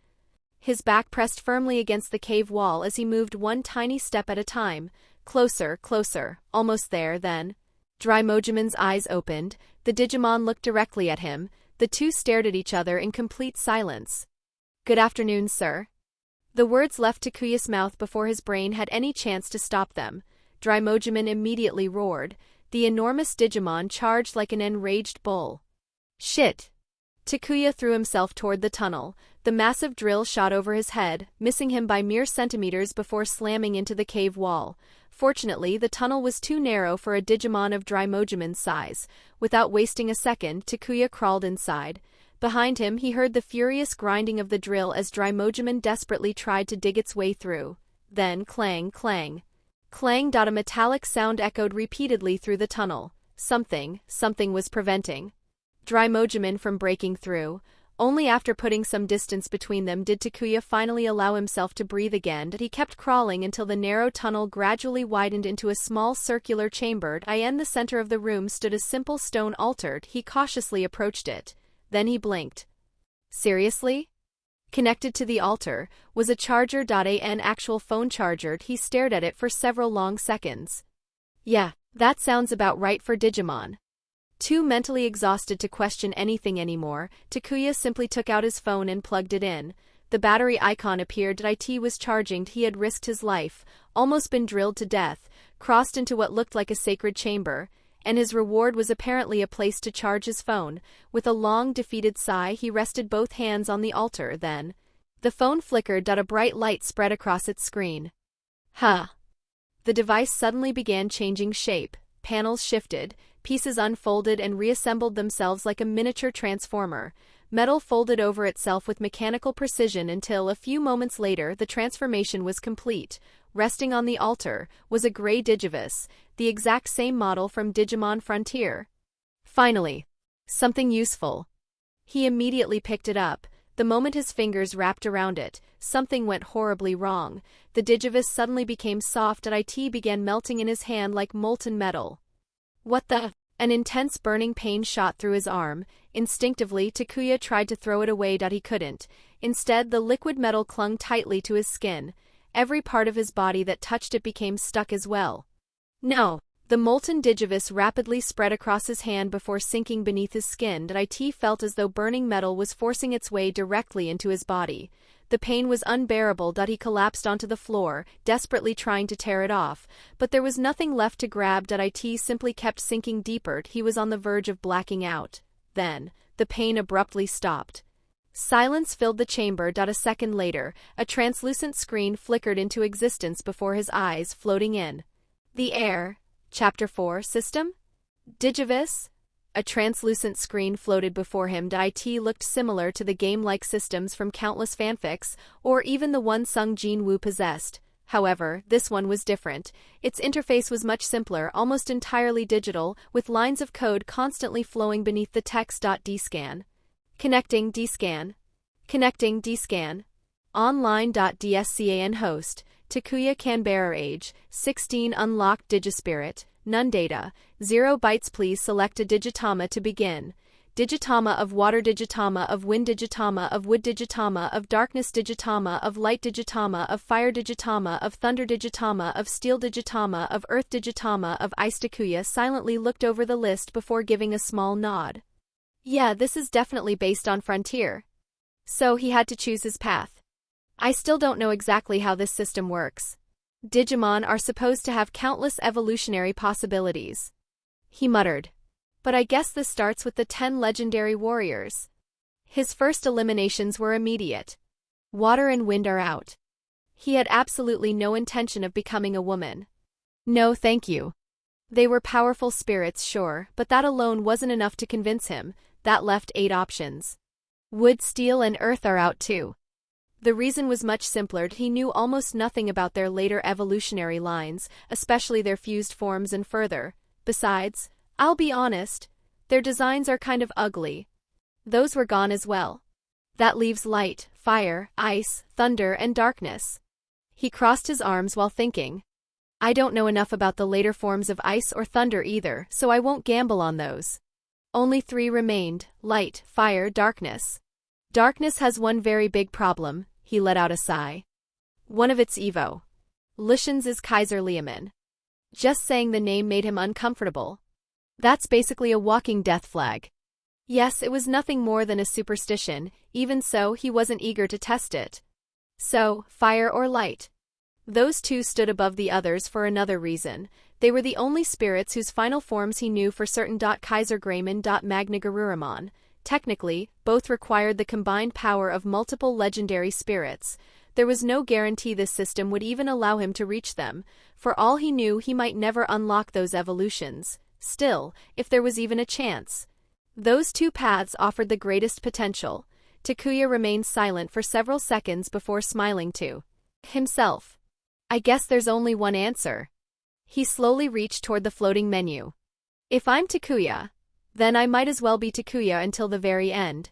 His back pressed firmly against the cave wall as he moved one tiny step at a time. Closer, closer, almost there, then. Drimojamin's eyes opened. The Digimon looked directly at him. The two stared at each other in complete silence. "Good afternoon, sir." The words left Takuya's mouth before his brain had any chance to stop them. Drimojamin immediately roared. The enormous Digimon charged like an enraged bull. "Shit!" Takuya threw himself toward the tunnel. The massive drill shot over his head, missing him by mere centimeters before slamming into the cave wall. Fortunately, the tunnel was too narrow for a Digimon of Drimojamin's size. Without wasting a second, Takuya crawled inside. Behind him, he heard the furious grinding of the drill as Drimojamin desperately tried to dig its way through. Then clang, clang. Clang. A metallic sound echoed repeatedly through the tunnel. Something was preventing Drimojamin from breaking through. Only after putting some distance between them did Takuya finally allow himself to breathe again. He kept crawling until the narrow tunnel gradually widened into a small circular chamber. In the center of the room stood a simple stone altar. He cautiously approached it. Then he blinked. Seriously? Connected to the altar was a charger. An actual phone charger. He stared at it for several long seconds. Yeah, that sounds about right for Digimon. Too mentally exhausted to question anything anymore, Takuya simply took out his phone and plugged it in. The battery icon appeared. It was charging. He had risked his life, almost been drilled to death, crossed into what looked like a sacred chamber, and his reward was apparently a place to charge his phone. With a long, defeated sigh, he rested both hands on the altar. Then the phone flickered. A bright light spread across its screen. Huh. The device suddenly began changing shape. Panels shifted, pieces unfolded and reassembled themselves like a miniature transformer. Metal folded over itself with mechanical precision until, a few moments later, the transformation was complete. Resting on the altar was a gray Digivice, the exact same model from Digimon Frontier. Finally, something useful. He immediately picked it up. The moment his fingers wrapped around it, something went horribly wrong. The Digivice suddenly became soft and it began melting in his hand like molten metal. What the? An intense burning pain shot through his arm. Instinctively, Takuya tried to throw it away. He couldn't. Instead, the liquid metal clung tightly to his skin. Every part of his body that touched it became stuck as well. No! The molten Digivice rapidly spread across his hand before sinking beneath his skin. It felt as though burning metal was forcing its way directly into his body. The pain was unbearable. He collapsed onto the floor, desperately trying to tear it off, but there was nothing left to grab. It simply kept sinking deeper. He was on the verge of blacking out. Then, the pain abruptly stopped. Silence filled the chamber. A second later, a translucent screen flickered into existence before his eyes, floating in the air. Chapter 4 System? Digivice? A translucent screen floated before him. It looked similar to the game-like systems from countless fanfics, or even the one Sung Jin Woo possessed. However, this one was different. Its interface was much simpler, almost entirely digital, with lines of code constantly flowing beneath the text. Dscan. Connecting Dscan. Connecting Dscan. Online.dscan host. Takuya Canberra age, 16 unlocked Digispirit, none data, 0 bytes please select a Digitama to begin. Digitama of water, Digitama of wind, Digitama of wood, Digitama of darkness, Digitama of light, Digitama of fire, Digitama of thunder, Digitama of steel, Digitama of earth, Digitama of ice. Takuya silently looked over the list before giving a small nod. Yeah, this is definitely based on Frontier. So he had to choose his path. I still don't know exactly how this system works. Digimon are supposed to have countless evolutionary possibilities. He muttered. But I guess this starts with the 10 legendary warriors. His first eliminations were immediate. Water and wind are out. He had absolutely no intention of becoming a woman. No, thank you. They were powerful spirits, sure, but that alone wasn't enough to convince him. That left 8 options. Wood, steel, and earth are out too. The reason was much simpler. He knew almost nothing about their later evolutionary lines, especially their fused forms and further. Besides, I'll be honest, their designs are kind of ugly. Those were gone as well. That leaves light, fire, ice, thunder, and darkness. He crossed his arms while thinking. I don't know enough about the later forms of ice or thunder either, so I won't gamble on those. Only 3 remained: light, fire, darkness. Darkness has one very big problem, he let out a sigh. One of its Evo. Lucian's is Kaiser Lehman. Just saying the name made him uncomfortable. That's basically a walking death flag. Yes, it was nothing more than a superstition, even so he wasn't eager to test it. So, fire or light? Those 2 stood above the others for another reason. They were the only spirits whose final forms he knew for certain. Kaiser Grayman. Magna Garuramon. Technically, both required the combined power of multiple legendary spirits. There was no guarantee this system would even allow him to reach them. For all he knew, he might never unlock those evolutions. Still, if there was even a chance. Those 2 paths offered the greatest potential. Takuya remained silent for several seconds before smiling to himself. I guess there's only one answer. He slowly reached toward the floating menu. If I'm Takuya, then I might as well be Takuya until the very end.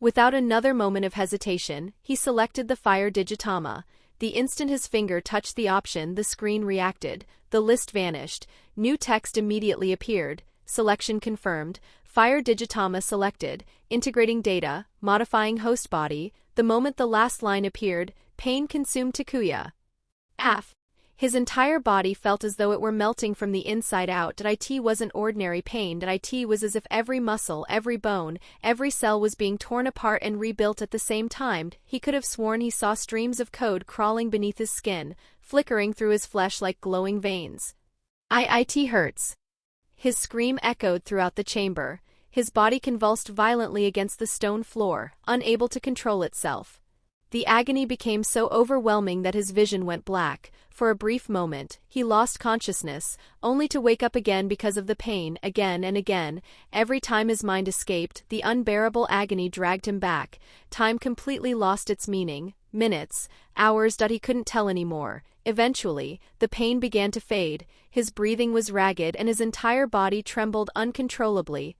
Without another moment of hesitation, he selected the fire digitama. The instant his finger touched the option, the screen reacted. The list vanished. New text immediately appeared. Selection confirmed. Fire digitama selected. Integrating data. Modifying host body. The moment the last line appeared, pain consumed Takuya. His entire body felt as though it were melting from the inside out. It wasn't ordinary pain. It was as if every muscle, every bone, every cell was being torn apart and rebuilt at the same time. He could have sworn he saw streams of code crawling beneath his skin, flickering through his flesh like glowing veins. It hurts. His scream echoed throughout the chamber. His body convulsed violently against the stone floor, unable to control itself. The agony became so overwhelming that his vision went black. For a brief moment, he lost consciousness, only to wake up again because of the pain, again and again. Every time his mind escaped, the unbearable agony dragged him back. Time completely lost its meaning. Minutes, hours. He couldn't tell anymore. Eventually, the pain began to fade. His breathing was ragged and his entire body trembled uncontrollably.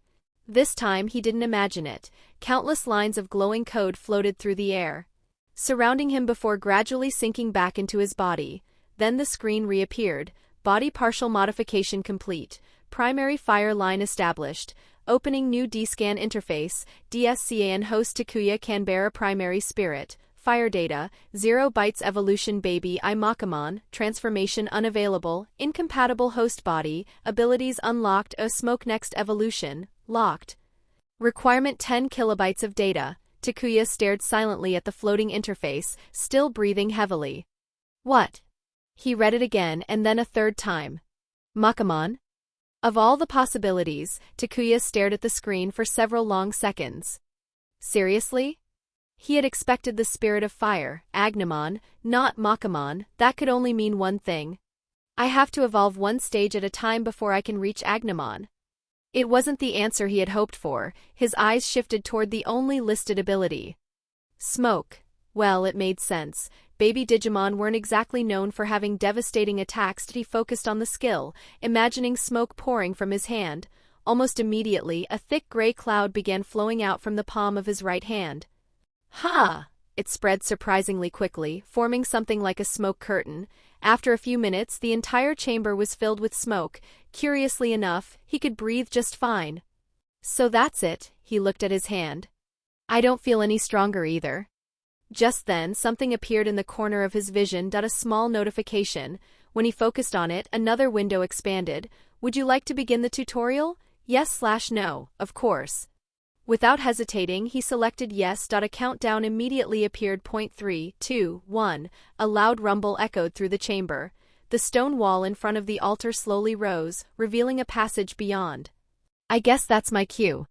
This time he didn't imagine it. Countless lines of glowing code floated through the air, surrounding him before gradually sinking back into his body. Then the screen reappeared. Body partial modification complete. Primary fire line established. Opening new D-scan interface. DSCAN host Takuya Canberra primary spirit. Fire data. 0 bytes evolution baby Imakamon. Transformation unavailable. Incompatible host body. Abilities unlocked. A smoke next evolution. Locked. Requirement 10 kilobytes of data. Takuya stared silently at the floating interface, still breathing heavily. What? He read it again and then a third time. Makamon? Of all the possibilities, Takuya stared at the screen for several long seconds. Seriously? He had expected the spirit of fire, Agnemon, not Makamon. That could only mean one thing. I have to evolve one stage at a time before I can reach Agnemon. It wasn't the answer he had hoped for. His eyes shifted toward the only listed ability. Smoke. Well, it made sense. Baby Digimon weren't exactly known for having devastating attacks. He focused on the skill, imagining smoke pouring from his hand. Almost immediately, a thick gray cloud began flowing out from the palm of his right hand. Ha! It spread surprisingly quickly, forming something like a smoke curtain. After a few minutes, the entire chamber was filled with smoke. Curiously enough, he could breathe just fine. So that's it, he looked at his hand. I don't feel any stronger either. Just then, something appeared in the corner of his vision. A small notification. When he focused on it, another window expanded. Would you like to begin the tutorial? Yes/no, of course. Without hesitating, he selected yes. A countdown immediately appeared. 3, 2, 1. A loud rumble echoed through the chamber. The stone wall in front of the altar slowly rose, revealing a passage beyond. I guess that's my cue.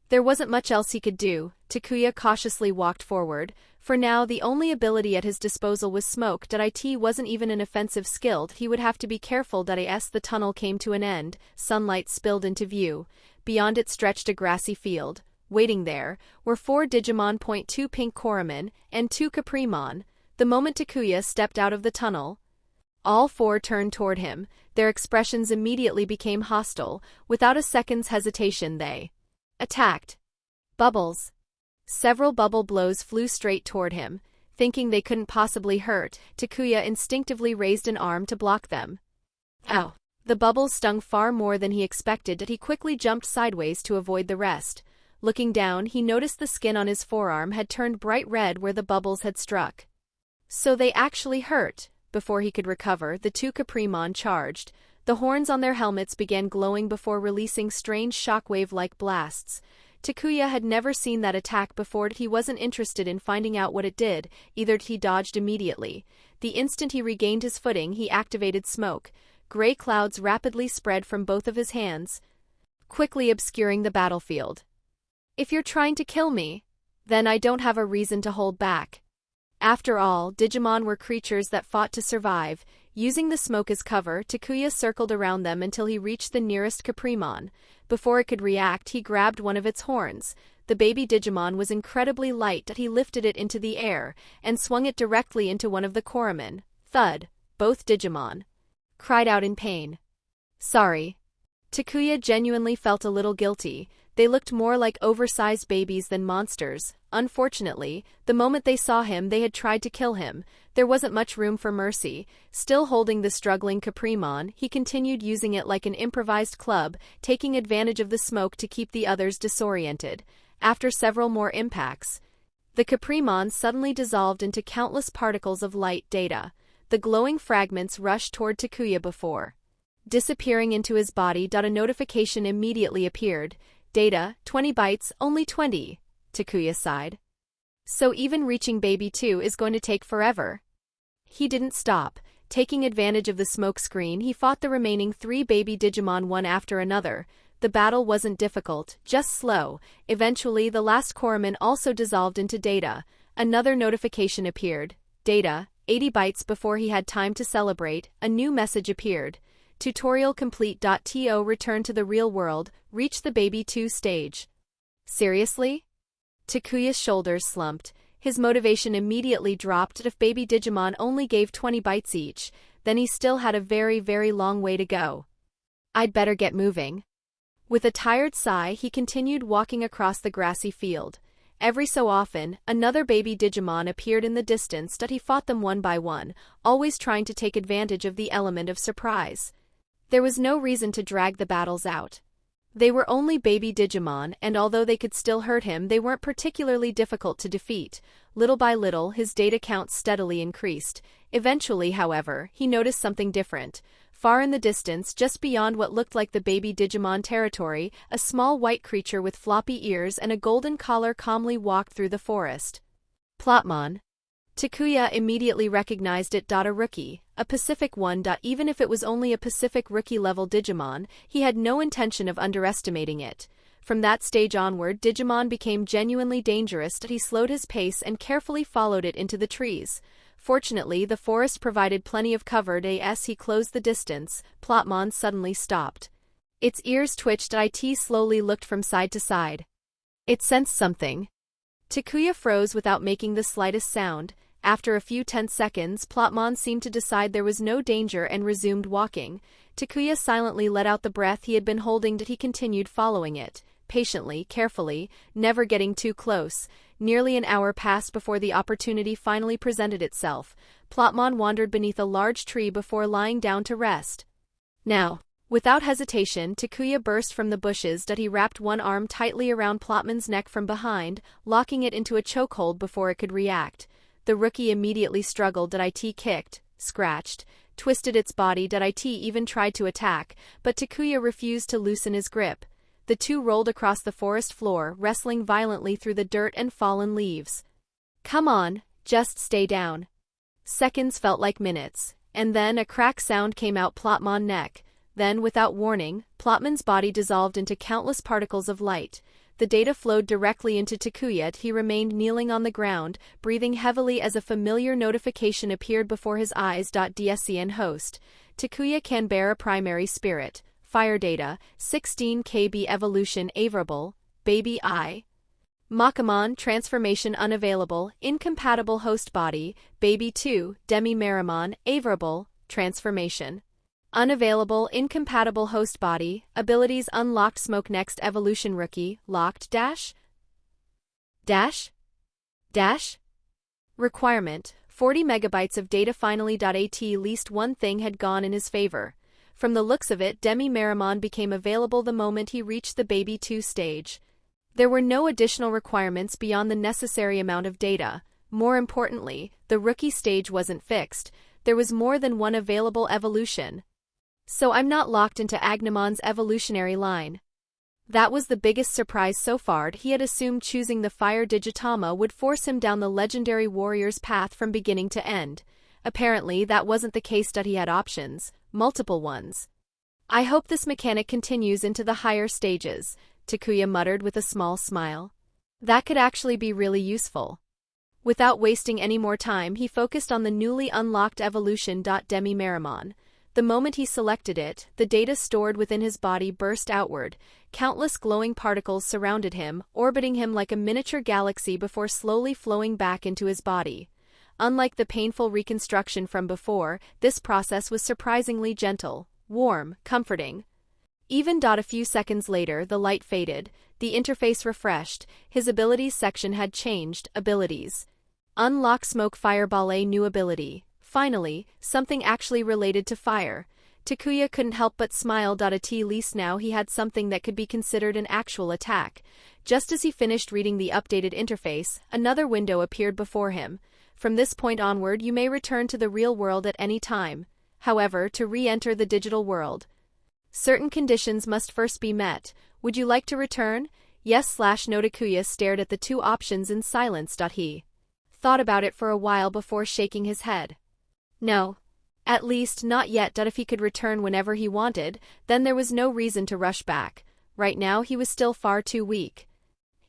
There wasn't much else he could do. Takuya cautiously walked forward. For now, the only ability at his disposal was smoke. It wasn't even an offensive skill. He would have to be careful. As the tunnel came to an end, sunlight spilled into view. Beyond it stretched a grassy field. Waiting there were 4 Digimon. 2 Pink Koraman and 2 Caprimon. The moment Takuya stepped out of the tunnel, All four turned toward him. Their expressions immediately became hostile. Without a second's hesitation they attacked. Bubbles. Several bubble blows flew straight toward him. Thinking they couldn't possibly hurt, Takuya instinctively raised an arm to block them. Ow! The bubbles stung far more than he expected, but he quickly jumped sideways to avoid the rest. Looking down, he noticed the skin on his forearm had turned bright red where the bubbles had struck. So they actually hurt. Before he could recover, the two Caprimon charged. The horns on their helmets began glowing before releasing strange shockwave-like blasts. Takuya had never seen that attack before, but he wasn't interested in finding out what it did, either he dodged immediately. The instant he regained his footing, he activated smoke. Gray clouds rapidly spread from both of his hands, quickly obscuring the battlefield. If you're trying to kill me, then I don't have a reason to hold back. After all, Digimon were creatures that fought to survive. Using the smoke as cover, Takuya circled around them until he reached the nearest Caprimon. Before it could react, he grabbed one of its horns. The baby Digimon was incredibly light that he lifted it into the air and swung it directly into one of the Coromon. Thud! Both Digimon cried out in pain. Sorry. Takuya genuinely felt a little guilty. They looked more like oversized babies than monsters. Unfortunately, the moment they saw him, they had tried to kill him. There wasn't much room for mercy. Still holding the struggling Caprimon, he continued using it like an improvised club, taking advantage of the smoke to keep the others disoriented. After several more impacts, the Caprimon suddenly dissolved into countless particles of light data. The glowing fragments rushed toward Takuya before disappearing into his body. A notification immediately appeared. Data, 20 bytes, only 20. Takuya sighed. So even reaching Baby 2 is going to take forever. He didn't stop. Taking advantage of the smoke screen, he fought the remaining 3 baby Digimon one after another. The battle wasn't difficult, just slow. Eventually, the last Coromon also dissolved into Data. Another notification appeared. Data, 80 bytes. Before he had time to celebrate, a new message appeared. Tutorial complete. To return to the real world, reach the Baby 2 stage. Seriously? Takuya's shoulders slumped. His motivation immediately dropped. If baby Digimon only gave 20 bytes each, then he still had a very, very long way to go. I'd better get moving. With a tired sigh, he continued walking across the grassy field. Every so often, another baby Digimon appeared in the distance, but he fought them one by one, always trying to take advantage of the element of surprise. There was no reason to drag the battles out. They were only baby Digimon, and although they could still hurt him, they weren't particularly difficult to defeat. Little by little, his data count steadily increased. Eventually, however, he noticed something different. Far in the distance, just beyond what looked like the baby Digimon territory, a small white creature with floppy ears and a golden collar calmly walked through the forest. Plotmon. Takuya immediately recognized it. A rookie, a Pacific one. Even if it was only a Pacific rookie-level Digimon, he had no intention of underestimating it. From that stage onward, Digimon became genuinely dangerous. He slowed his pace and carefully followed it into the trees. Fortunately, the forest provided plenty of cover. As he closed the distance, Plotmon suddenly stopped. Its ears twitched. It slowly looked from side to side. It sensed something. Takuya froze without making the slightest sound. After a few tense seconds, Plotmon seemed to decide there was no danger and resumed walking. Takuya silently let out the breath he had been holding. He continued following it, patiently, carefully, never getting too close. Nearly an hour passed before the opportunity finally presented itself. Plotmon wandered beneath a large tree before lying down to rest. Now, without hesitation, Takuya burst from the bushes. He wrapped one arm tightly around Plotmon's neck from behind, locking it into a chokehold before it could react. The rookie immediately struggled. It kicked, scratched, twisted its body. It even tried to attack, but Takuya refused to loosen his grip. The two rolled across the forest floor, wrestling violently through the dirt and fallen leaves. Come on, just stay down. Seconds felt like minutes, and then a crack sound came out Plotmon's neck. Then, without warning, Plotmon's body dissolved into countless particles of light. The data flowed directly into Takuya. He remained kneeling on the ground, breathing heavily as a familiar notification appeared before his eyes. DSCN host. Takuya Canberra primary spirit. Fire data, 16 KB evolution favorable, baby I. Makamon transformation unavailable, incompatible host body, baby 2, Demi Marimon, favorable, transformation. Unavailable, incompatible host body, abilities unlocked smoke next evolution rookie, locked dash? Dash? Dash? Requirement, 40 megabytes of data finally. At least one thing had gone in his favor. From the looks of it, Demi-Meramon became available the moment he reached the Baby 2 stage. There were no additional requirements beyond the necessary amount of data. More importantly, the rookie stage wasn't fixed. There was more than one available evolution. So I'm not locked into Agnamon's evolutionary line. That was the biggest surprise so far. He had assumed choosing the Fire Digitama would force him down the legendary warrior's path from beginning to end. Apparently, that wasn't the case. He had options, multiple ones. I hope this mechanic continues into the higher stages, Takuya muttered with a small smile. That could actually be really useful. Without wasting any more time, he focused on the newly unlocked evolution. Demi-Meramon. The moment he selected it, the data stored within his body burst outward. Countless glowing particles surrounded him, orbiting him like a miniature galaxy before slowly flowing back into his body. Unlike the painful reconstruction from before, this process was surprisingly gentle, warm, comforting. Even a few seconds later, the light faded, the interface refreshed, his abilities section had changed, abilities. Unlock Smoke Fireball, a new ability. Finally, something actually related to fire. Takuya couldn't help but smile. At least now he had something that could be considered an actual attack. Just as he finished reading the updated interface, another window appeared before him. From this point onward, you may return to the real world at any time. However, to re-enter the digital world, certain conditions must first be met. Would you like to return? Yes/no. Takuya stared at the two options in silence. He thought about it for a while before shaking his head. No. At least, not yet. If he could return whenever he wanted, then there was no reason to rush back. Right now he was still far too weak.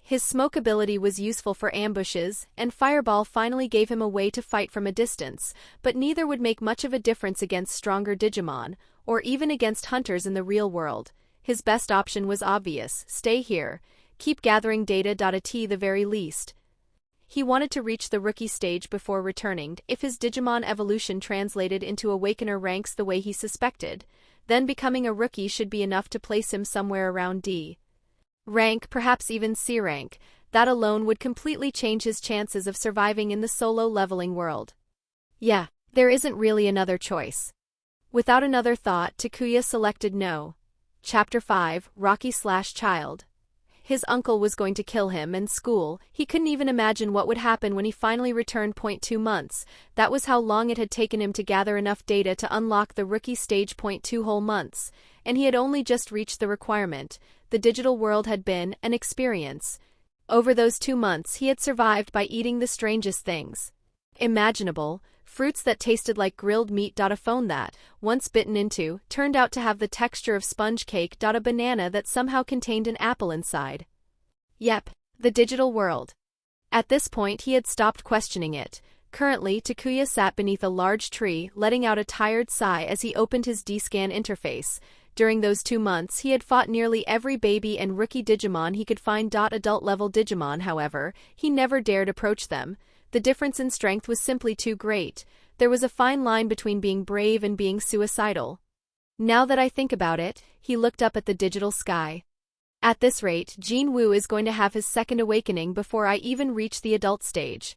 His smoke ability was useful for ambushes, and Fireball finally gave him a way to fight from a distance, but neither would make much of a difference against stronger Digimon, or even against hunters in the real world. His best option was obvious: stay here, keep gathering data. At the very least, he wanted to reach the rookie stage before returning. If his Digimon evolution translated into Awakener ranks the way he suspected, then becoming a rookie should be enough to place him somewhere around D rank, perhaps even C rank. That alone would completely change his chances of surviving in the solo leveling world. Yeah, there isn't really another choice. Without another thought, Takuya selected no. Chapter 5, Rocky/Child. His uncle was going to kill him, and school, he couldn't even imagine what would happen when he finally returned. 2 months, that was how long it had taken him to gather enough data to unlock the rookie stage. 2 whole months, and he had only just reached the requirement. The digital world had been an experience. Over those 2 months he had survived by eating the strangest things imaginable, fruits that tasted like grilled meat. A phone that, once bitten into, turned out to have the texture of sponge cake. A banana that somehow contained an apple inside. Yep, the digital world. At this point he had stopped questioning it. Currently, Takuya sat beneath a large tree, letting out a tired sigh as he opened his D-scan interface. During those 2 months he had fought nearly every baby and rookie Digimon he could find. Adult-level Digimon, however, he never dared approach them. The difference in strength was simply too great. There was a fine line between being brave and being suicidal. Now that I think about it, he looked up at the digital sky. At this rate, Jin Woo is going to have his second awakening before I even reach the adult stage.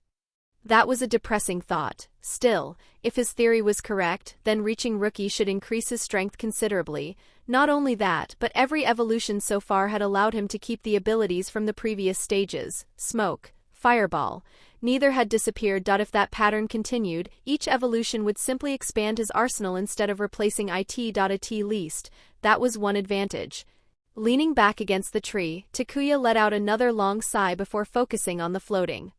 That was a depressing thought. Still, if his theory was correct, then reaching rookie should increase his strength considerably. Not only that, but every evolution so far had allowed him to keep the abilities from the previous stages. Smoke, Fireball. Neither had disappeared. If that pattern continued, each evolution would simply expand his arsenal instead of replacing it. At least, that was one advantage. Leaning back against the tree, Takuya let out another long sigh before focusing on the floating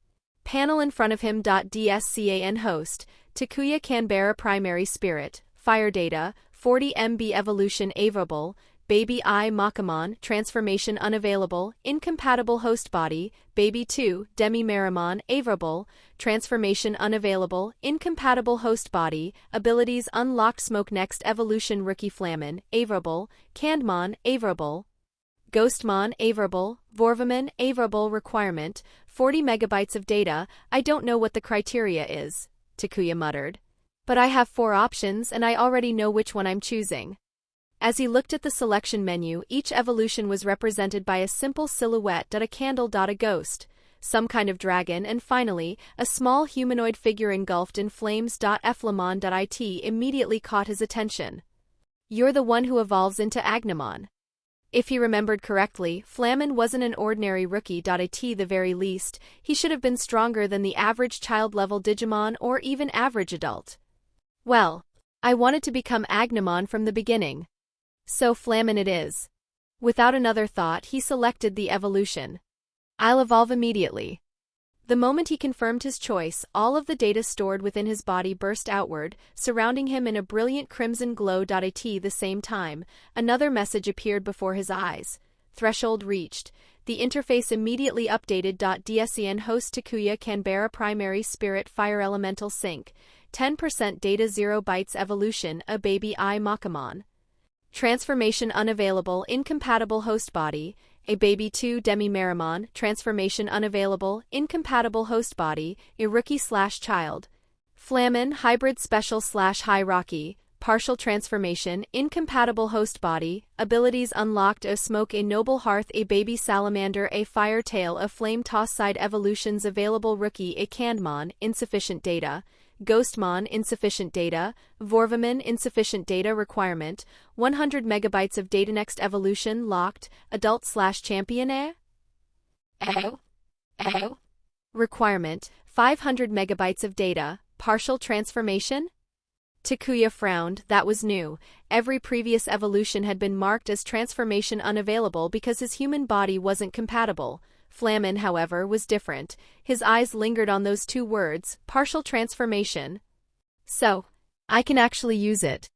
panel in front of him. DSCAN host, Takuya Canberra primary spirit, fire data, 40 MB evolution available, Baby I Makamon, transformation unavailable, incompatible host body, Baby 2, Demi-Meramon, available, transformation unavailable, incompatible host body, abilities unlocked smoke next evolution rookie Flamin, available, Candmon, available, Ghostmon, available, Vorvamon, available. Requirement, 40 megabytes of data. I don't know what the criteria is, Takuya muttered. But I have 4 options and I already know which one I'm choosing. As he looked at the selection menu, each evolution was represented by a simple silhouette, a candle, a ghost, some kind of dragon, and finally, a small humanoid figure engulfed in flames. Flamon.it immediately caught his attention. You're the one who evolves into Agnemon. If he remembered correctly, Flamon wasn't an ordinary rookie. At the very least, he should have been stronger than the average child-level Digimon or even average adult. Well, I wanted to become Agnemon from the beginning. So Flamon it is. Without another thought, he selected the evolution. I'll evolve immediately. The moment he confirmed his choice, all of the data stored within his body burst outward, surrounding him in a brilliant crimson glow. At the same time, another message appeared before his eyes. Threshold reached. The interface immediately updated. DSEN host Takuya Canberra primary spirit fire elemental sync. 10% data 0 bytes evolution a baby I Makamon. Transformation unavailable incompatible host body. A baby 2 Demi Marimon, transformation unavailable, incompatible host body, a rookie/child. Flamon, hybrid special/hierarchy, partial transformation, incompatible host body, abilities unlocked a smoke a noble hearth a baby salamander a fire tail a flame toss side evolutions available rookie a Candmon, insufficient data. Ghostmon insufficient data, Vorvamon insufficient data requirement, 100 megabytes of data next evolution locked, adult/champion requirement, 500 megabytes of data, partial transformation? Takuya frowned, that was new. Every previous evolution had been marked as transformation unavailable because his human body wasn't compatible. Flamon, however, was different. His eyes lingered on those 2 words, partial transformation. So, I can actually use it.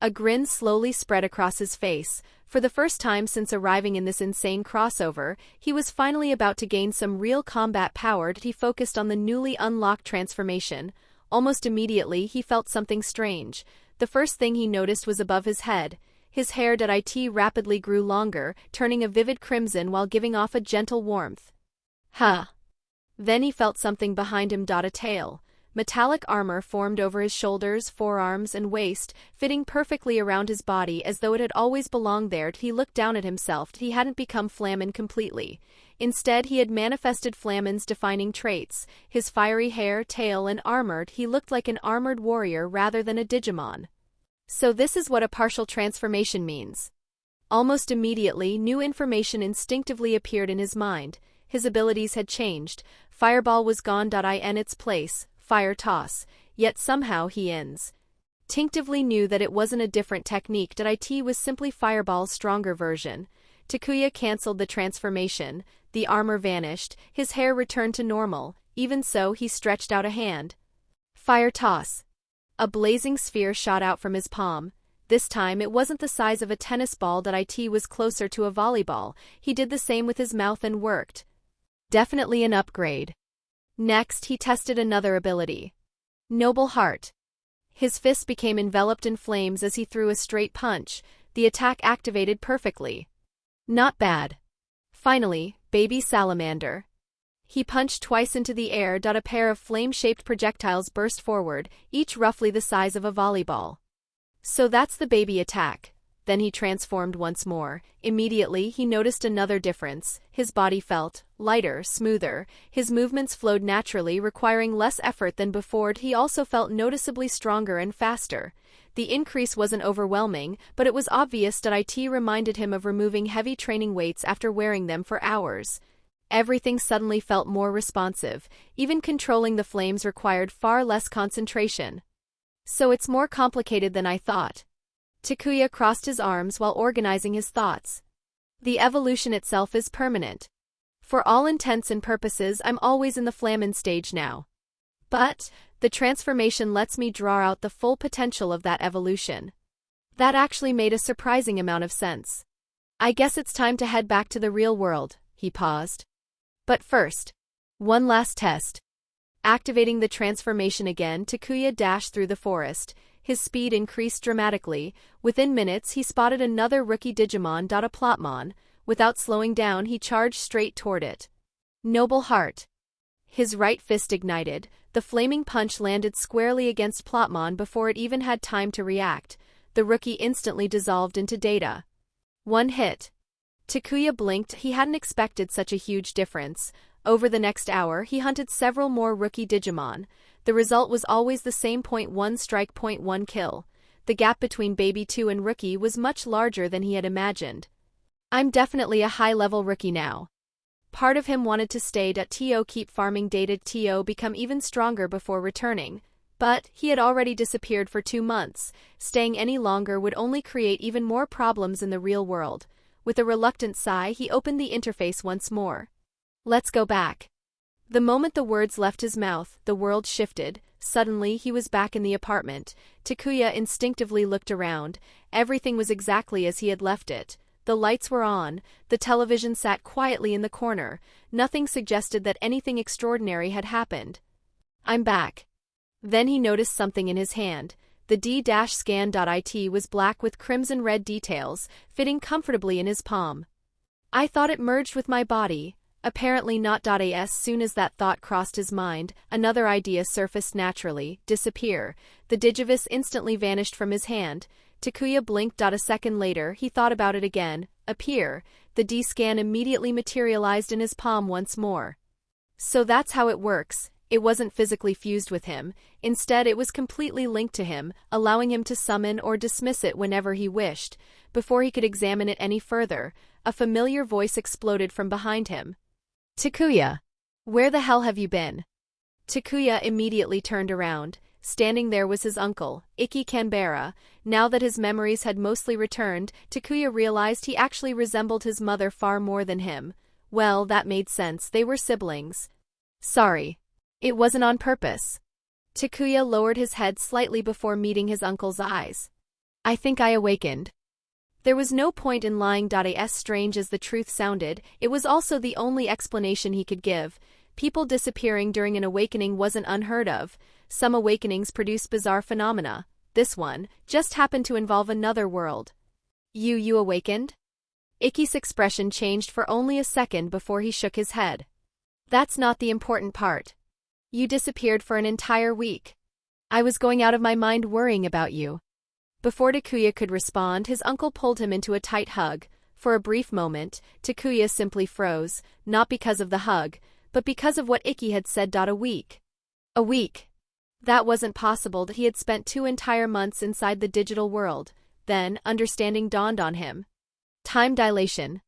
A grin slowly spread across his face. For the first time since arriving in this insane crossover, he was finally about to gain some real combat power. He focused on the newly unlocked transformation. Almost immediately, he felt something strange. The first thing he noticed was above his head. His hair. It rapidly grew longer, turning a vivid crimson while giving off a gentle warmth. Huh. Then he felt something behind him. A tail. Metallic armor formed over his shoulders, forearms, and waist, fitting perfectly around his body as though it had always belonged there. He looked down at himself. He hadn't become Flamon completely. Instead, he had manifested Flamon's defining traits. His fiery hair, tail, and armored. He looked like an armored warrior rather than a Digimon. So this is what a partial transformation means. Almost immediately, new information instinctively appeared in his mind. His abilities had changed. Fireball was gone. In its place, Fire Toss. Yet somehow he instinctively knew that it wasn't a different technique. It was simply Fireball's stronger version. Takuya cancelled the transformation. The armor vanished. His hair returned to normal. Even so, he stretched out a hand. Fire Toss. A blazing sphere shot out from his palm. This time it wasn't the size of a tennis ball. It was closer to a volleyball. He did the same with his mouth and worked. Definitely an upgrade. Next, he tested another ability. Noble Heart. His fist became enveloped in flames as he threw a straight punch. The attack activated perfectly. Not bad. Finally, Baby Salamander. He punched twice into the air. A pair of flame-shaped projectiles burst forward, each roughly the size of a volleyball. So that's the baby attack. Then he transformed once more. Immediately, he noticed another difference. His body felt lighter, smoother. His movements flowed naturally, requiring less effort than before. He also felt noticeably stronger and faster. The increase wasn't overwhelming, but it was obvious. It reminded him of removing heavy training weights after wearing them for hours. Everything suddenly felt more responsive. Even controlling the flames required far less concentration. So it's more complicated than I thought. Takuya crossed his arms while organizing his thoughts. The evolution itself is permanent. For all intents and purposes, I'm always in the Flamon stage now. But the transformation lets me draw out the full potential of that evolution. That actually made a surprising amount of sense. I guess it's time to head back to the real world. He paused. But first, one last test. Activating the transformation again, Takuya dashed through the forest. His speed increased dramatically. Within minutes, he spotted another rookie Digimon. A Plotmon. Without slowing down, he charged straight toward it. Noble Heart. His right fist ignited. The flaming punch landed squarely against Plotmon before it even had time to react. The rookie instantly dissolved into data. One hit. Takuya blinked. He hadn't expected such a huge difference. Over the next hour, he hunted several more rookie Digimon. The result was always the same: .1 strike, .1 kill. The gap between Baby 2 and Rookie was much larger than he had imagined. I'm definitely a high-level rookie now. Part of him wanted to stay to keep farming data to become even stronger before returning. But he had already disappeared for 2 months. Staying any longer would only create even more problems in the real world. With a reluctant sigh, he opened the interface once more. Let's go back. The moment the words left his mouth, the world shifted. Suddenly, he was back in the apartment. Takuya instinctively looked around. Everything was exactly as he had left it. The lights were on. The television sat quietly in the corner. Nothing suggested that anything extraordinary had happened. I'm back. Then he noticed something in his hand. The D-scan.it was black with crimson-red details, fitting comfortably in his palm. I thought it merged with my body. Apparently not. As soon as that thought crossed his mind, another idea surfaced naturally: disappear. The Digivice instantly vanished from his hand. Takuya blinked. A second later, he thought about it again. Appear. The D-scan immediately materialized in his palm once more. So that's how it works. It wasn't physically fused with him. Instead, it was completely linked to him, allowing him to summon or dismiss it whenever he wished. Before he could examine it any further, a familiar voice exploded from behind him. Takuya! Where the hell have you been? Takuya immediately turned around. Standing there was his uncle, Ikki Canberra. Now that his memories had mostly returned, Takuya realized he actually resembled his mother far more than him. Well, that made sense. They were siblings. Sorry. It wasn't on purpose. Takuya lowered his head slightly before meeting his uncle's eyes. I think I awakened. There was no point in lying. As strange as the truth sounded, it was also the only explanation he could give. People disappearing during an awakening wasn't unheard of. Some awakenings produce bizarre phenomena. This one just happened to involve another world. You awakened? Ikki's expression changed for only a second before he shook his head. That's not the important part. You disappeared for an entire week. I was going out of my mind worrying about you. Before Takuya could respond, his uncle pulled him into a tight hug. For a brief moment, Takuya simply froze, not because of the hug, but because of what Ikki had said. A week. A week. That wasn't possible. He had spent 2 entire months inside the digital world. Then, understanding dawned on him. Time dilation.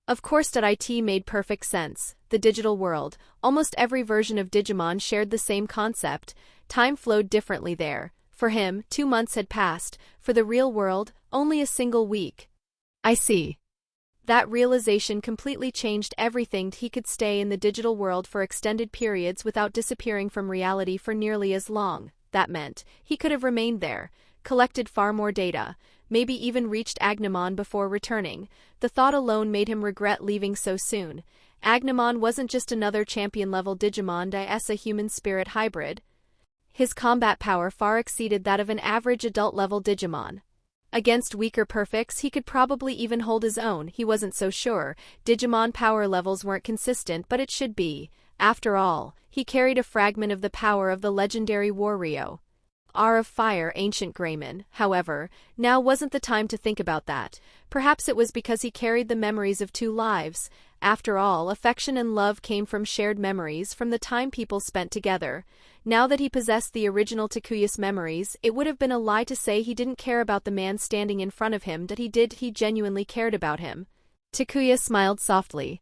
Of course. It made perfect sense. The digital world, almost every version of Digimon shared the same concept. Time flowed differently there. For him, 2 months had passed. For the real world, only a single week. I see. That realization completely changed everything. He could stay in the digital world for extended periods without disappearing from reality for nearly as long. That meant he could have remained there, collected far more data, maybe even reached Agnemon before returning. The thought alone made him regret leaving so soon. Agnemon wasn't just another champion-level Digimon. A human spirit hybrid. His combat power far exceeded that of an average adult-level Digimon. Against weaker perfects, he could probably even hold his own. He wasn't so sure. Digimon power levels weren't consistent, but it should be. After all, he carried a fragment of the power of the legendary Wario. R of Fire, Ancient Greymon, however, now wasn't the time to think about that. Perhaps it was because he carried the memories of 2 lives. After all, affection and love came from shared memories, from the time people spent together. Now that he possessed the original Takuya's memories, it would have been a lie to say he didn't care about the man standing in front of him. He genuinely cared about him. Takuya smiled softly.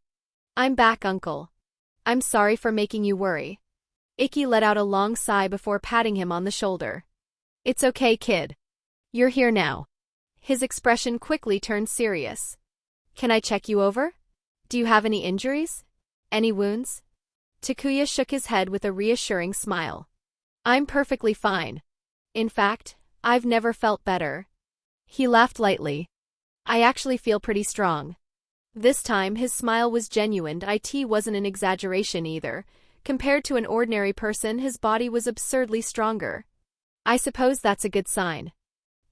I'm back, uncle. I'm sorry for making you worry. Ikki let out a long sigh before patting him on the shoulder. It's okay, kid. You're here now. His expression quickly turned serious. Can I check you over? Do you have any injuries? Any wounds? Takuya shook his head with a reassuring smile. I'm perfectly fine. In fact, I've never felt better. He laughed lightly. I actually feel pretty strong. This time his smile was genuine. It wasn't an exaggeration either. Compared to an ordinary person, his body was absurdly stronger. I suppose that's a good sign.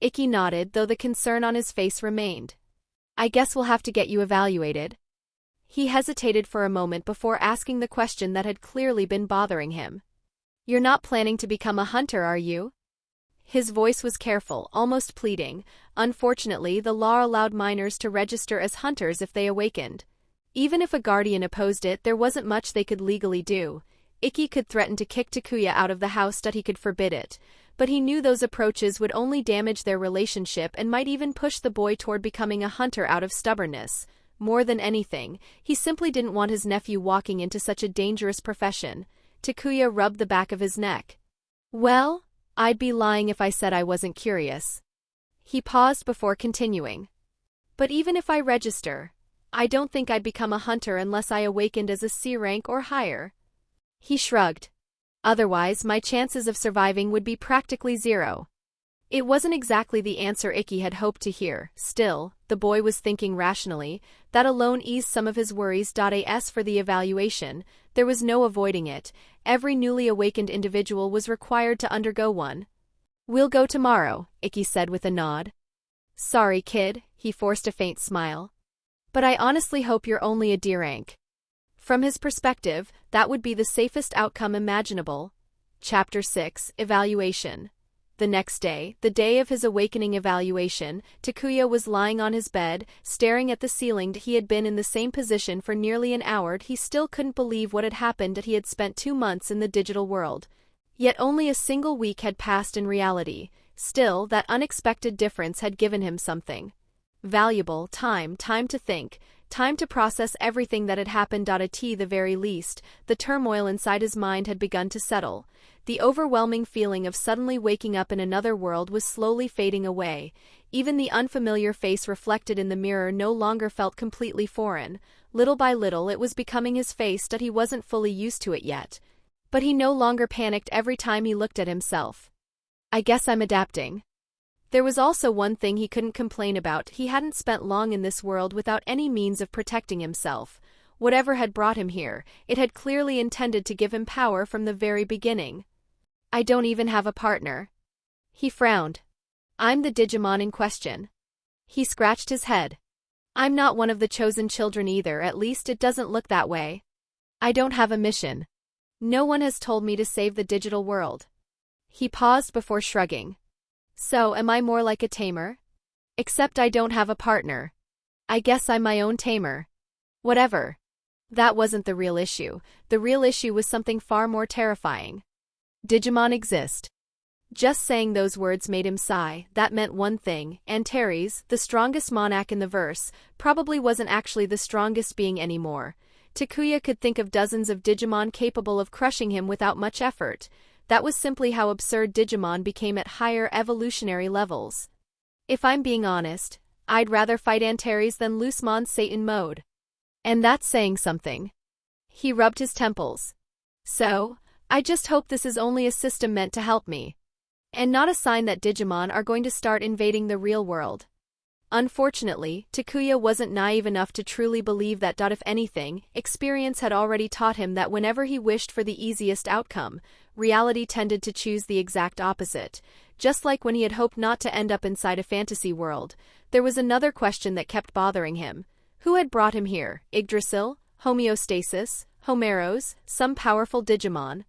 Ikki nodded, though the concern on his face remained. I guess we'll have to get you evaluated. He hesitated for a moment before asking the question that had clearly been bothering him. You're not planning to become a hunter, are you? His voice was careful, almost pleading. Unfortunately, the law allowed minors to register as hunters if they awakened. Even if a guardian opposed it, there wasn't much they could legally do. Ikki could threaten to kick Takuya out of the house that he could forbid it, but he knew those approaches would only damage their relationship and might even push the boy toward becoming a hunter out of stubbornness. More than anything, he simply didn't want his nephew walking into such a dangerous profession. Takuya rubbed the back of his neck. Well, I'd be lying if I said I wasn't curious. He paused before continuing. But even if I register, I don't think I'd become a hunter unless I awakened as a C rank or higher. He shrugged. Otherwise, my chances of surviving would be practically zero. It wasn't exactly the answer Ikki had hoped to hear. Still, the boy was thinking rationally. That alone eased some of his worries. As for the evaluation, there was no avoiding it. Every newly awakened individual was required to undergo one. We'll go tomorrow, Ikki said with a nod. Sorry, kid, he forced a faint smile. But I honestly hope you're only a D rank. From his perspective, that would be the safest outcome imaginable. Chapter 6, Evaluation. The next day, the day of his awakening evaluation, Takuya was lying on his bed, staring at the ceiling. He had been in the same position for nearly an hour. He still couldn't believe what had happened. He had spent 2 months in the digital world. Yet only a single week had passed in reality. Still, that unexpected difference had given him something valuable: time to think, time to process everything that had happened. At the very least, the turmoil inside his mind had begun to settle. The overwhelming feeling of suddenly waking up in another world was slowly fading away. Even the unfamiliar face reflected in the mirror no longer felt completely foreign. Little by little it was becoming his face, that he wasn't fully used to it yet. But he no longer panicked every time he looked at himself. I guess I'm adapting. There was also one thing he couldn't complain about: he hadn't spent long in this world without any means of protecting himself. Whatever had brought him here, it had clearly intended to give him power from the very beginning. I don't even have a partner. He frowned. I'm the Digimon in question. He scratched his head. I'm not one of the chosen children either, at least it doesn't look that way. I don't have a mission. No one has told me to save the digital world. He paused before shrugging. So, am I more like a tamer? Except I don't have a partner. I guess I'm my own tamer. Whatever. That wasn't the real issue. The real issue was something far more terrifying. Digimon exist. Just saying those words made him sigh. That meant one thing: Antares, the strongest Monarch in the verse, probably wasn't actually the strongest being anymore. Takuya could think of dozens of Digimon capable of crushing him without much effort. That was simply how absurd Digimon became at higher evolutionary levels. If I'm being honest, I'd rather fight Antares than Loosemon Satan mode. And that's saying something. He rubbed his temples. So, I just hope this is only a system meant to help me, and not a sign that Digimon are going to start invading the real world. Unfortunately, Takuya wasn't naive enough to truly believe that. If anything, experience had already taught him that whenever he wished for the easiest outcome, reality tended to choose the exact opposite. Just like when he had hoped not to end up inside a fantasy world, there was another question that kept bothering him. Who had brought him here? Yggdrasil? Homeostasis? Homeros? Some powerful Digimon?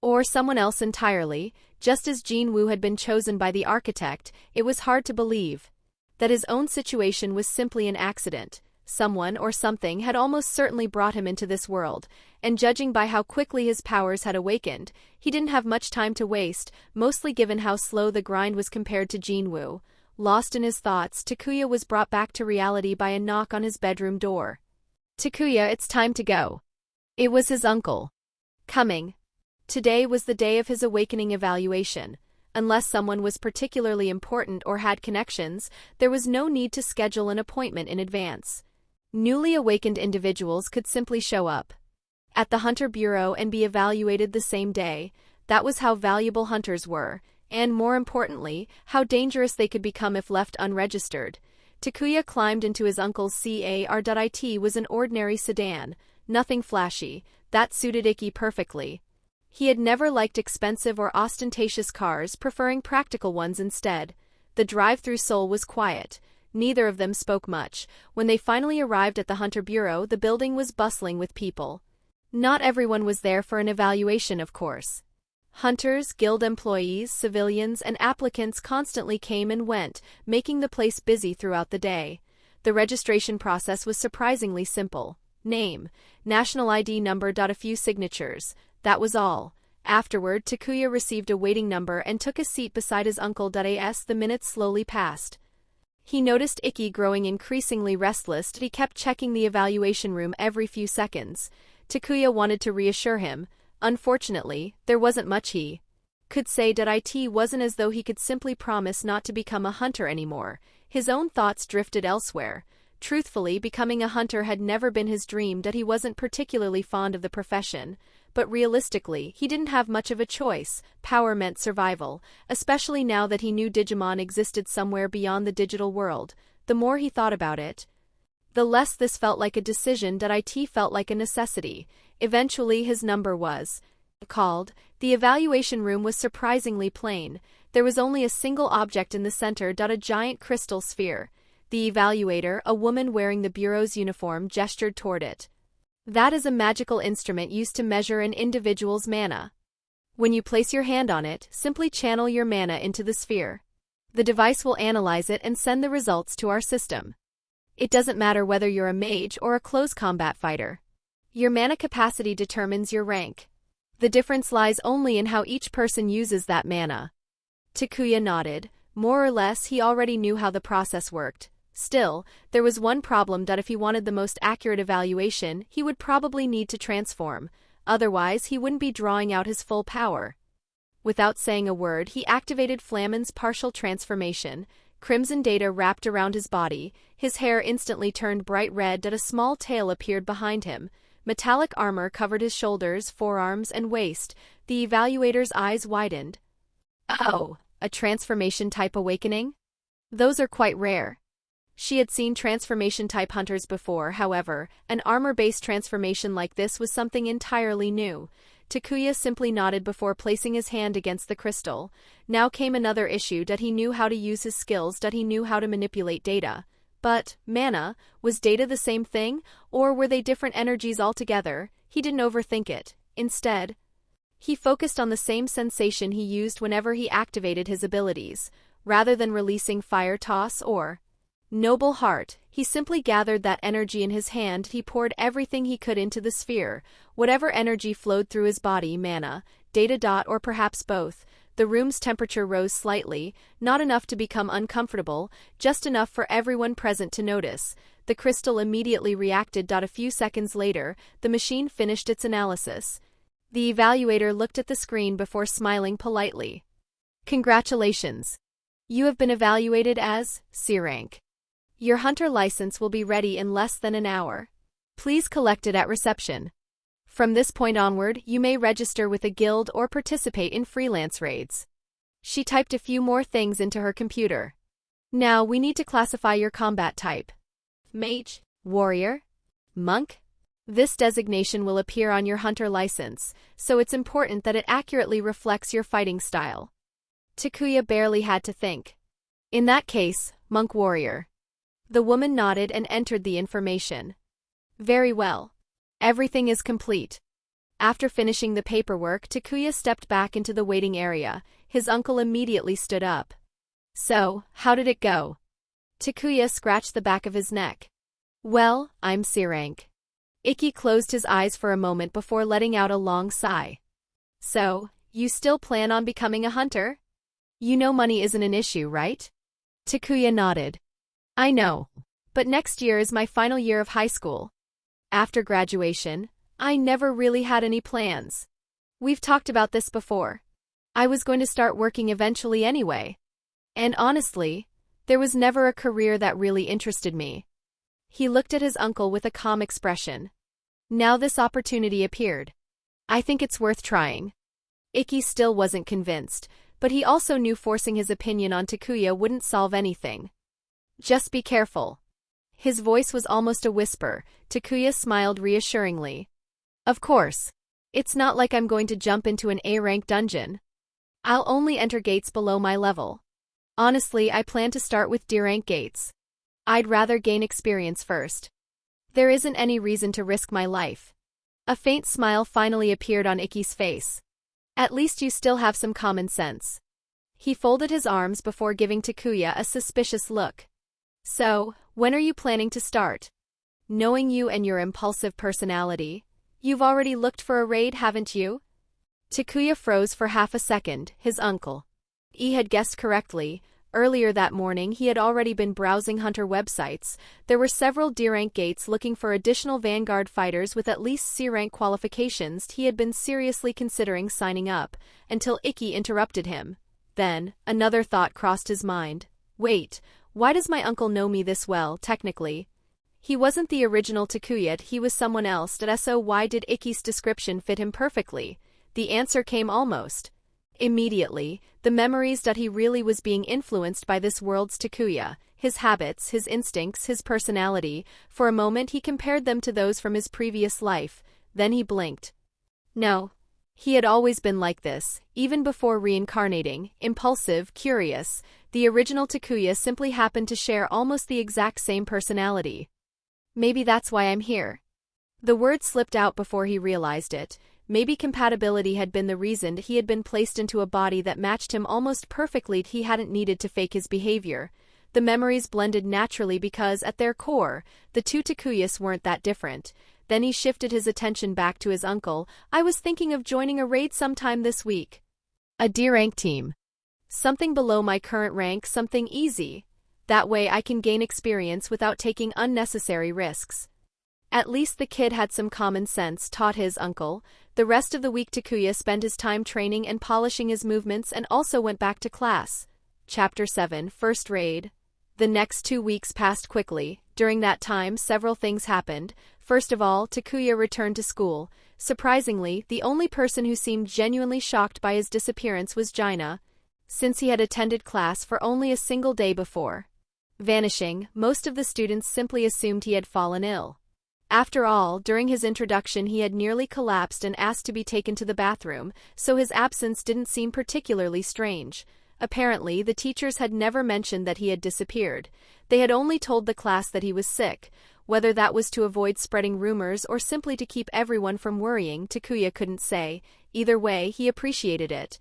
Or someone else entirely? Just as Jinwoo had been chosen by the architect, it was hard to believe that his own situation was simply an accident. Someone or something had almost certainly brought him into this world, and judging by how quickly his powers had awakened, he didn't have much time to waste, mostly given how slow the grind was compared to Jinwoo. Lost in his thoughts, Takuya was brought back to reality by a knock on his bedroom door. Takuya, it's time to go. It was his uncle. Coming. Today was the day of his awakening evaluation. Unless someone was particularly important or had connections, there was no need to schedule an appointment in advance. Newly awakened individuals could simply show up at the Hunter Bureau and be evaluated the same day. That was how valuable hunters were, and more importantly, how dangerous they could become if left unregistered. Takuya climbed into his uncle's car. It was an ordinary sedan, nothing flashy. That suited Ikki perfectly. He had never liked expensive or ostentatious cars, preferring practical ones instead. The drive through Seoul was quiet. Neither of them spoke much. When they finally arrived at the Hunter Bureau, the building was bustling with people. Not everyone was there for an evaluation, of course. Hunters, guild employees, civilians, and applicants constantly came and went, making the place busy throughout the day. The registration process was surprisingly simple. Name, national ID number. A few signatures. That was all. Afterward, Takuya received a waiting number and took a seat beside his uncle. As the minutes slowly passed, he noticed Ikki growing increasingly restless. He kept checking the evaluation room every few seconds. Takuya wanted to reassure him. Unfortunately, there wasn't much he could say. It wasn't as though he could simply promise not to become a hunter anymore. His own thoughts drifted elsewhere. Truthfully, becoming a hunter had never been his dream. He wasn't particularly fond of the profession. But realistically, he didn't have much of a choice. Power meant survival, especially now that he knew Digimon existed somewhere beyond the digital world. The more he thought about it, the less this felt like a decision. It felt like a necessity. Eventually his number was called. The evaluation room was surprisingly plain. There was only a single object in the center. A giant crystal sphere. The evaluator, a woman wearing the bureau's uniform, gestured toward it. That is a magical instrument used to measure an individual's mana. When you place your hand on it, simply channel your mana into the sphere. The device will analyze it and send the results to our system. It doesn't matter whether you're a mage or a close combat fighter. Your mana capacity determines your rank. The difference lies only in how each person uses that mana. Takuya nodded. More or less, he already knew how the process worked. Still, there was one problem. If he wanted the most accurate evaluation, he would probably need to transform. Otherwise, he wouldn't be drawing out his full power. Without saying a word, he activated Flammen's partial transformation. Crimson data wrapped around his body. His hair instantly turned bright red. A small tail appeared behind him. Metallic armor covered his shoulders, forearms, and waist. The evaluator's eyes widened. Oh, a transformation-type awakening? Those are quite rare. She had seen transformation-type hunters before. However, an armor-based transformation like this was something entirely new. Takuya simply nodded before placing his hand against the crystal. Now came another issue. He knew how to use his skills. He knew how to manipulate data. But, mana, was data the same thing, or were they different energies altogether? He didn't overthink it. Instead, he focused on the same sensation he used whenever he activated his abilities. Rather than releasing Fire Toss or Noble Heart, he simply gathered that energy in his hand. He poured everything he could into the sphere. Whatever energy flowed through his body, mana, data. Or perhaps both. The room's temperature rose slightly, not enough to become uncomfortable, just enough for everyone present to notice. The crystal immediately reacted. A few seconds later, the machine finished its analysis. The evaluator looked at the screen before smiling politely. Congratulations. You have been evaluated as C rank. Your hunter license will be ready in less than an hour. Please collect it at reception. From this point onward, you may register with a guild or participate in freelance raids. She typed a few more things into her computer. Now we need to classify your combat type. Mage, warrior, monk? This designation will appear on your hunter license, so it's important that it accurately reflects your fighting style. Takuya barely had to think. In that case, monk warrior. The woman nodded and entered the information. Very well. Everything is complete. After finishing the paperwork, Takuya stepped back into the waiting area. His uncle immediately stood up. So, how did it go? Takuya scratched the back of his neck. Well, I'm C rank. Ikki closed his eyes for a moment before letting out a long sigh. So, you still plan on becoming a hunter? You know money isn't an issue, right? Takuya nodded. I know. But next year is my final year of high school. After graduation, I never really had any plans. We've talked about this before. I was going to start working eventually anyway. And honestly, there was never a career that really interested me. He looked at his uncle with a calm expression. Now this opportunity appeared. I think it's worth trying. Ikki still wasn't convinced, but he also knew forcing his opinion on Takuya wouldn't solve anything. Just be careful. His voice was almost a whisper. Takuya smiled reassuringly. Of course. It's not like I'm going to jump into an A-rank dungeon. I'll only enter gates below my level. Honestly, I plan to start with D-rank gates. I'd rather gain experience first. There isn't any reason to risk my life. A faint smile finally appeared on Ikki's face. At least you still have some common sense. He folded his arms before giving Takuya a suspicious look. So, when are you planning to start? Knowing you and your impulsive personality, you've already looked for a raid, haven't you? Takuya froze for half a second. His uncle. He had guessed correctly. Earlier that morning he had already been browsing hunter websites. There were several D-rank gates looking for additional Vanguard fighters with at least C-rank qualifications. He had been seriously considering signing up, until Ikki interrupted him. Then, another thought crossed his mind. Wait, why does my uncle know me this well, technically? He wasn't the original Takuya, he was someone else, so why did Ikki's description fit him perfectly? The answer came almost immediately. The memories that he really was being influenced by this world's Takuya, his habits, his instincts, his personality. For a moment he compared them to those from his previous life, then he blinked. No. He had always been like this, even before reincarnating, impulsive, curious. The original Takuya simply happened to share almost the exact same personality. Maybe that's why I'm here. The word slipped out before he realized it. Maybe compatibility had been the reason he had been placed into a body that matched him almost perfectly. He hadn't needed to fake his behavior. The memories blended naturally because, at their core, the two Takuyas weren't that different. Then he shifted his attention back to his uncle. I was thinking of joining a raid sometime this week. A D-rank team. Something below my current rank, something easy. That way I can gain experience without taking unnecessary risks. At least the kid had some common sense, taught his uncle. The rest of the week Takuya spent his time training and polishing his movements and also went back to class. Chapter 7, First Raid. The next 2 weeks passed quickly. During that time several things happened. First of all, Takuya returned to school. Surprisingly, the only person who seemed genuinely shocked by his disappearance was Jaina, since he had attended class for only a single day before. Vanishing, most of the students simply assumed he had fallen ill. After all, during his introduction he had nearly collapsed and asked to be taken to the bathroom, so his absence didn't seem particularly strange. Apparently, the teachers had never mentioned that he had disappeared. They had only told the class that he was sick. Whether that was to avoid spreading rumors or simply to keep everyone from worrying, Takuya couldn't say. Either way, he appreciated it.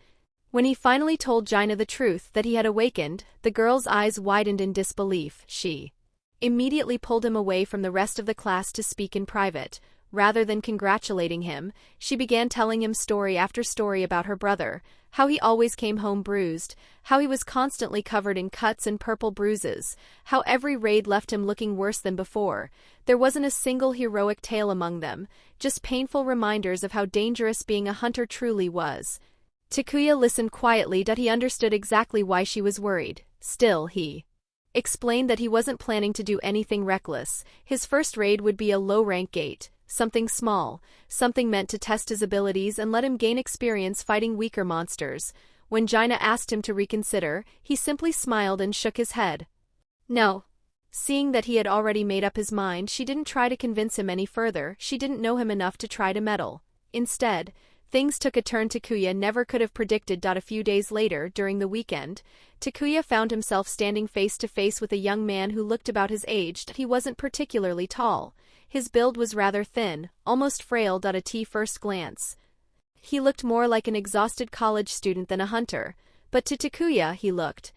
When he finally told Jaina the truth, that he had awakened, the girl's eyes widened in disbelief. She immediately pulled him away from the rest of the class to speak in private. Rather than congratulating him, she began telling him story after story about her brother, how he always came home bruised, how he was constantly covered in cuts and purple bruises, how every raid left him looking worse than before. There wasn't a single heroic tale among them, just painful reminders of how dangerous being a hunter truly was. Takuya listened quietly, that he understood exactly why she was worried. Still, he explained that he wasn't planning to do anything reckless. His first raid would be a low-rank gate, something small, something meant to test his abilities and let him gain experience fighting weaker monsters. When Jaina asked him to reconsider, he simply smiled and shook his head. No. Seeing that he had already made up his mind, she didn't try to convince him any further. She didn't know him enough to try to meddle. Instead, things took a turn Takuya never could have predicted. A few days later, during the weekend, Takuya found himself standing face to face with a young man who looked about his age. He wasn't particularly tall. His build was rather thin, almost frail. At first glance, he looked more like an exhausted college student than a hunter, but to Takuya he looked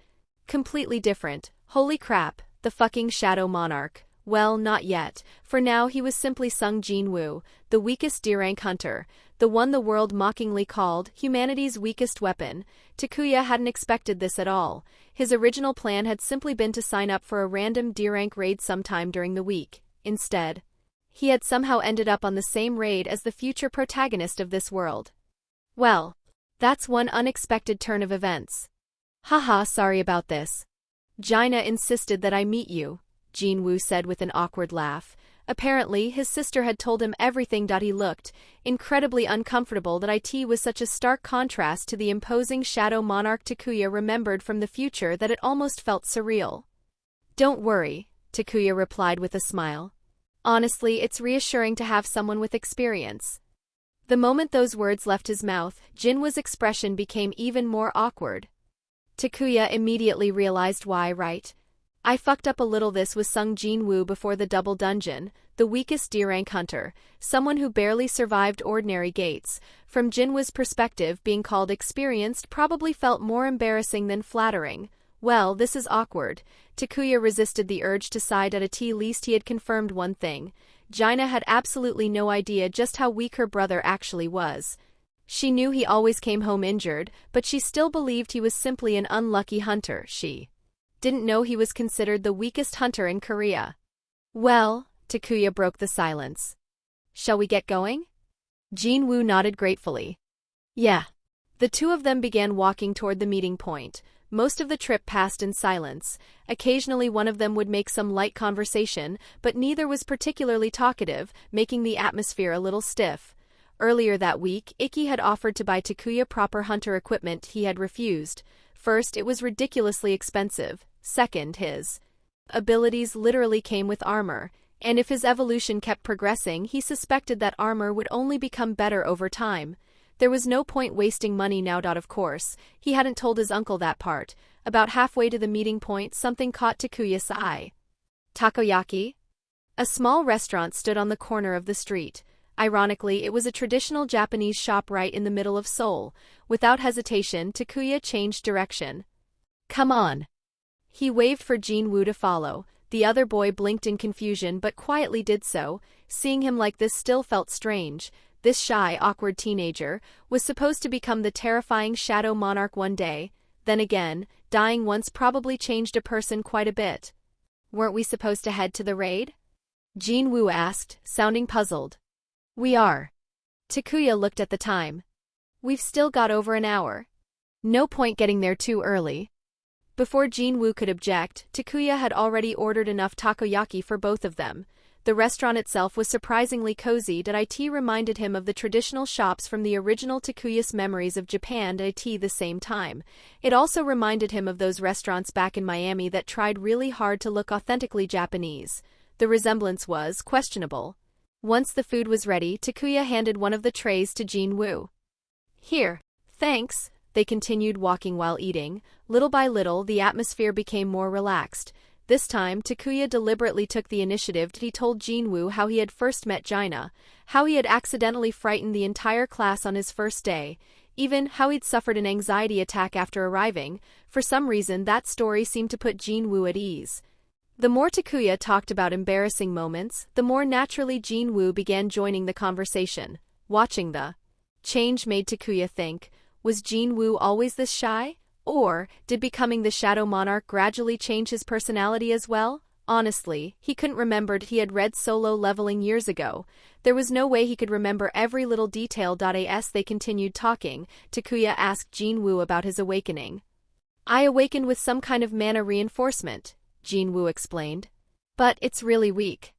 completely different. Holy crap, the fucking Shadow Monarch. Well, not yet. For now he was simply Sung Jin-woo, the weakest D-rank hunter, the one the world mockingly called humanity's weakest weapon. Takuya hadn't expected this at all. His original plan had simply been to sign up for a random D-rank raid sometime during the week. Instead, he had somehow ended up on the same raid as the future protagonist of this world. Well, that's one unexpected turn of events. Haha, sorry about this. Jaina insisted that I meet you, Jin-woo said with an awkward laugh. Apparently, his sister had told him everything. He looked incredibly uncomfortable. That it was such a stark contrast to the imposing Shadow Monarch Takuya remembered from the future that it almost felt surreal. Don't worry, Takuya replied with a smile. Honestly, it's reassuring to have someone with experience. The moment those words left his mouth, Jinwoo's expression became even more awkward. Takuya immediately realized why, right? I fucked up a little. This was Sung Jin-woo before the double dungeon, the weakest D-rank hunter, someone who barely survived ordinary gates. From Jinwoo's perspective, being called experienced probably felt more embarrassing than flattering. Well, this is awkward. Takuya resisted the urge to sigh. At least he had confirmed one thing. Jaina had absolutely no idea just how weak her brother actually was. She knew he always came home injured, but she still believed he was simply an unlucky hunter. She didn't know he was considered the weakest hunter in Korea. Well, Takuya broke the silence. Shall we get going? Jin-woo nodded gratefully. Yeah. The two of them began walking toward the meeting point. Most of the trip passed in silence. Occasionally one of them would make some light conversation, but neither was particularly talkative, making the atmosphere a little stiff. Earlier that week, Ikki had offered to buy Takuya proper hunter equipment. He had refused. First, it was ridiculously expensive. Second, his abilities literally came with armor, and if his evolution kept progressing, he suspected that armor would only become better over time. There was no point wasting money now. Of course, he hadn't told his uncle that part. About halfway to the meeting point, something caught Takuya's eye. Takoyaki? A small restaurant stood on the corner of the street. Ironically, it was a traditional Japanese shop right in the middle of Seoul. Without hesitation, Takuya changed direction. Come on. He waved for Jin-woo to follow. The other boy blinked in confusion but quietly did so. Seeing him like this still felt strange. This shy, awkward teenager was supposed to become the terrifying Shadow Monarch one day. Then again, dying once probably changed a person quite a bit. Weren't we supposed to head to the raid? Jin-woo asked, sounding puzzled. We are. Takuya looked at the time. We've still got over an hour. No point getting there too early. Before Jin-woo could object, Takuya had already ordered enough takoyaki for both of them. The restaurant itself was surprisingly cozy. It reminded him of the traditional shops from the original Takuya's memories of Japan. At the same time, it also reminded him of those restaurants back in Miami that tried really hard to look authentically Japanese. The resemblance was questionable. Once the food was ready, Takuya handed one of the trays to Jin-woo. Here. Thanks. They continued walking while eating. Little by little, the atmosphere became more relaxed. This time, Takuya deliberately took the initiative. He told Jin-woo how he had first met Jaina, how he had accidentally frightened the entire class on his first day, even how he'd suffered an anxiety attack after arriving. For some reason, that story seemed to put Jin-woo at ease. The more Takuya talked about embarrassing moments, the more naturally Jin-woo began joining the conversation. Watching the change made Takuya think, was Jin-woo always this shy? Or did becoming the Shadow Monarch gradually change his personality as well? Honestly, he couldn't remember. He had read Solo Leveling years ago. There was no way he could remember every little detail. As they continued talking, Takuya asked Jin-woo about his awakening. I awakened with some kind of mana reinforcement, Jin-woo explained. But it's really weak.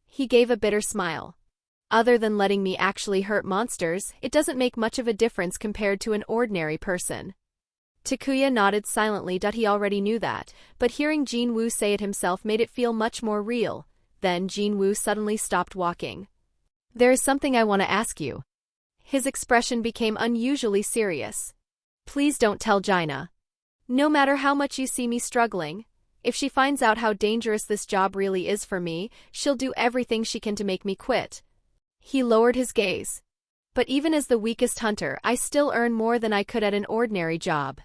He gave a bitter smile. Other than letting me actually hurt monsters, it doesn't make much of a difference compared to an ordinary person. Takuya nodded silently. He already knew that, but hearing Jin-woo say it himself made it feel much more real. Then Jin-woo suddenly stopped walking. There is something I want to ask you. His expression became unusually serious. Please don't tell Jaina. No matter how much you see me struggling, if she finds out how dangerous this job really is for me, she'll do everything she can to make me quit. He lowered his gaze. But even as the weakest hunter, I still earn more than I could at an ordinary job.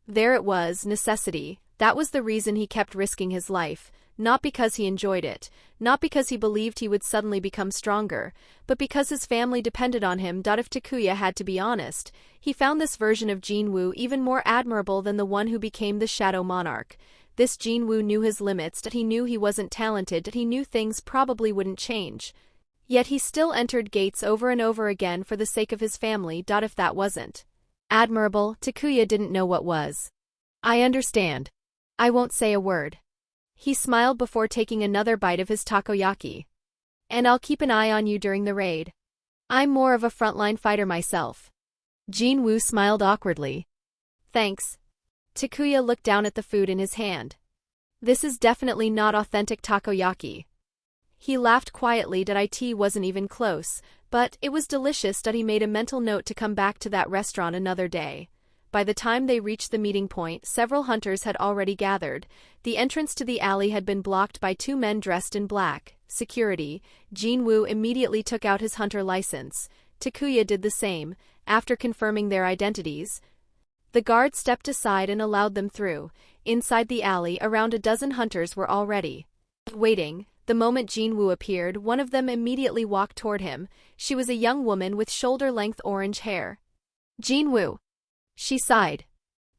There it was, necessity. That was the reason he kept risking his life, not because he enjoyed it, not because he believed he would suddenly become stronger, but because his family depended on him. If Takuya had to be honest, he found this version of Jin-woo even more admirable than the one who became the Shadow Monarch. This Jin-woo knew his limits. He knew he wasn't talented. He knew things probably wouldn't change. Yet he still entered gates over and over again for the sake of his family. If that wasn't admirable, Takuya didn't know what was. I understand. I won't say a word. He smiled before taking another bite of his takoyaki. And I'll keep an eye on you during the raid. I'm more of a frontline fighter myself. Jin-woo smiled awkwardly. Thanks. Takuya looked down at the food in his hand. This is definitely not authentic takoyaki. He laughed quietly. It wasn't even close, but it was delicious. He made a mental note to come back to that restaurant another day. By the time they reached the meeting point, several hunters had already gathered. The entrance to the alley had been blocked by two men dressed in black. Security. Jinwoo immediately took out his hunter license. Takuya did the same. After confirming their identities, the guard stepped aside and allowed them through. Inside the alley, around a dozen hunters were already waiting. The moment Jinwoo appeared, one of them immediately walked toward him. She was a young woman with shoulder-length orange hair. Jinwoo. She sighed.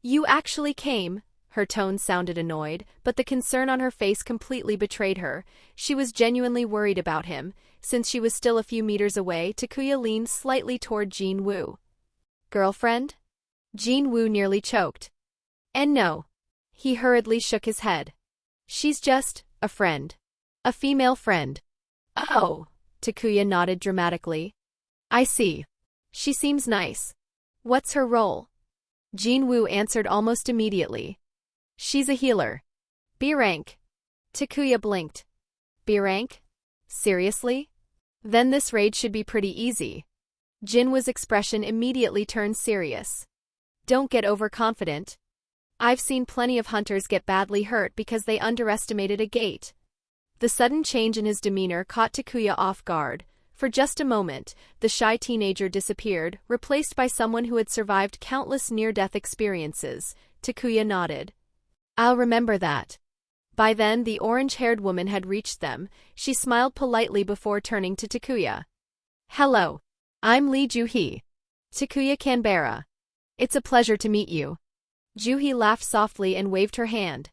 You actually came? Her tone sounded annoyed, but the concern on her face completely betrayed her. She was genuinely worried about him. Since she was still a few meters away, Takuya leaned slightly toward Jinwoo. Girlfriend? Jinwoo nearly choked. And no. He hurriedly shook his head. She's just a friend. A female friend. Oh. Takuya nodded dramatically. I see. She seems nice. What's her role? Jinwoo answered almost immediately. She's a healer. B rank. Takuya blinked. B rank? Seriously? Then this raid should be pretty easy. Jinwoo's expression immediately turned serious. Don't get overconfident. I've seen plenty of hunters get badly hurt because they underestimated a gate. The sudden change in his demeanor caught Takuya off guard. For just a moment, the shy teenager disappeared, replaced by someone who had survived countless near-death experiences. Takuya nodded. I'll remember that. By then, the orange-haired woman had reached them. She smiled politely before turning to Takuya. Hello. I'm Lee Juhee. Takuya Canberra. It's a pleasure to meet you. Juhee laughed softly and waved her hand.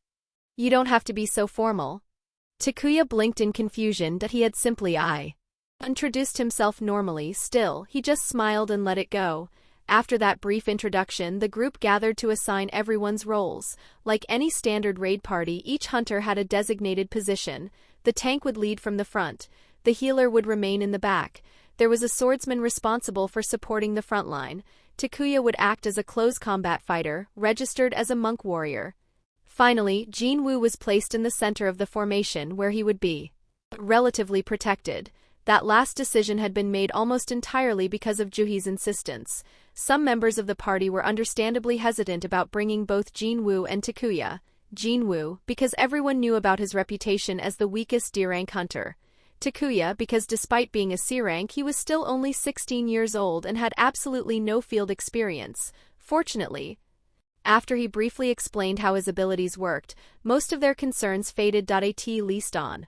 You don't have to be so formal. Takuya blinked in confusion that he had simply introduced himself normally. Still, he just smiled and let it go. After that brief introduction, the group gathered to assign everyone's roles. Like any standard raid party, each hunter had a designated position. The tank would lead from the front. The healer would remain in the back. There was a swordsman responsible for supporting the front line. Takuya would act as a close combat fighter, registered as a monk warrior. Finally, Jinwoo was placed in the center of the formation where he would be relatively protected. That last decision had been made almost entirely because of Juhee's insistence. Some members of the party were understandably hesitant about bringing both Jinwoo and Takuya. Jinwoo, because everyone knew about his reputation as the weakest D-rank hunter. Takuya, because despite being a C-rank, he was still only 16 years old and had absolutely no field experience. Fortunately, after he briefly explained how his abilities worked, most of their concerns faded. At least on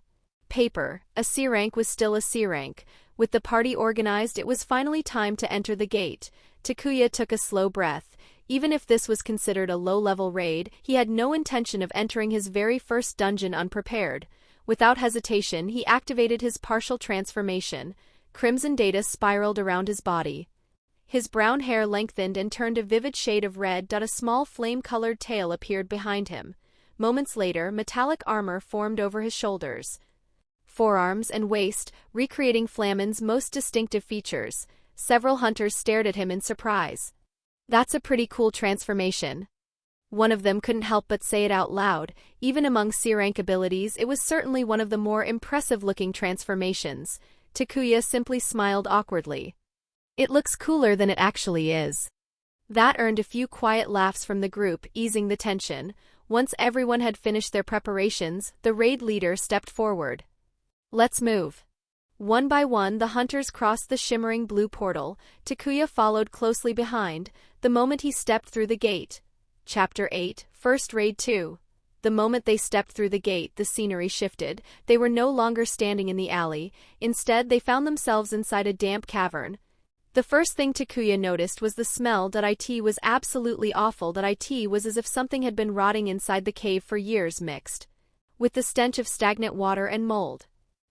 paper, a C rank was still a C rank. With the party organized, it was finally time to enter the gate. Takuya took a slow breath. Even if this was considered a low-level raid, he had no intention of entering his very first dungeon unprepared. Without hesitation, he activated his partial transformation. Crimson data spiraled around his body. His brown hair lengthened and turned a vivid shade of red. A small flame-colored tail appeared behind him. Moments later, metallic armor formed over his shoulders, forearms, and waist, recreating Flammen's most distinctive features. Several hunters stared at him in surprise. That's a pretty cool transformation. One of them couldn't help but say it out loud. Even among C-rank abilities, it was certainly one of the more impressive-looking transformations. Takuya simply smiled awkwardly. It looks cooler than it actually is. That earned a few quiet laughs from the group, easing the tension. Once everyone had finished their preparations, the raid leader stepped forward. Let's move. One by one, the hunters crossed the shimmering blue portal. Takuya followed closely behind. The moment he stepped through the gate. Chapter 8, First Raid 2. The moment they stepped through the gate, the scenery shifted. They were no longer standing in the alley. Instead, they found themselves inside a damp cavern. The first thing Takuya noticed was the smell. It was absolutely awful. It was as if something had been rotting inside the cave for years, mixed with the stench of stagnant water and mold.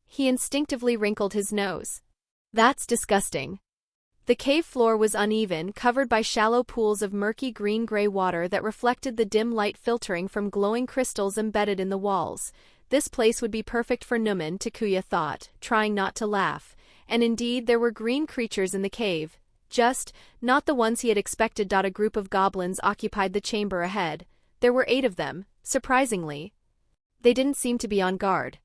He instinctively wrinkled his nose. That's disgusting. The cave floor was uneven, covered by shallow pools of murky green-gray water that reflected the dim light filtering from glowing crystals embedded in the walls. This place would be perfect for Numen, Takuya thought, trying not to laugh. And indeed, there were green creatures in the cave. Just, not the ones he had expected. A group of goblins occupied the chamber ahead. There were 8 of them, surprisingly. They didn't seem to be on guard.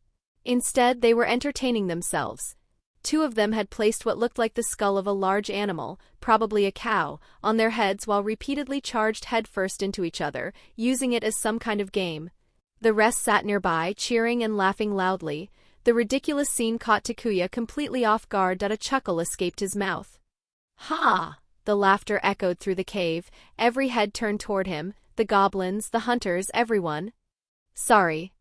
Instead, they were entertaining themselves. Two of them had placed what looked like the skull of a large animal, probably a cow, on their heads while repeatedly charged headfirst into each other, using it as some kind of game. The rest sat nearby, cheering and laughing loudly. The ridiculous scene caught Takuya completely off guard that a chuckle escaped his mouth. Ha! The laughter echoed through the cave, every head turned toward him, the goblins, the hunters, everyone. Sorry.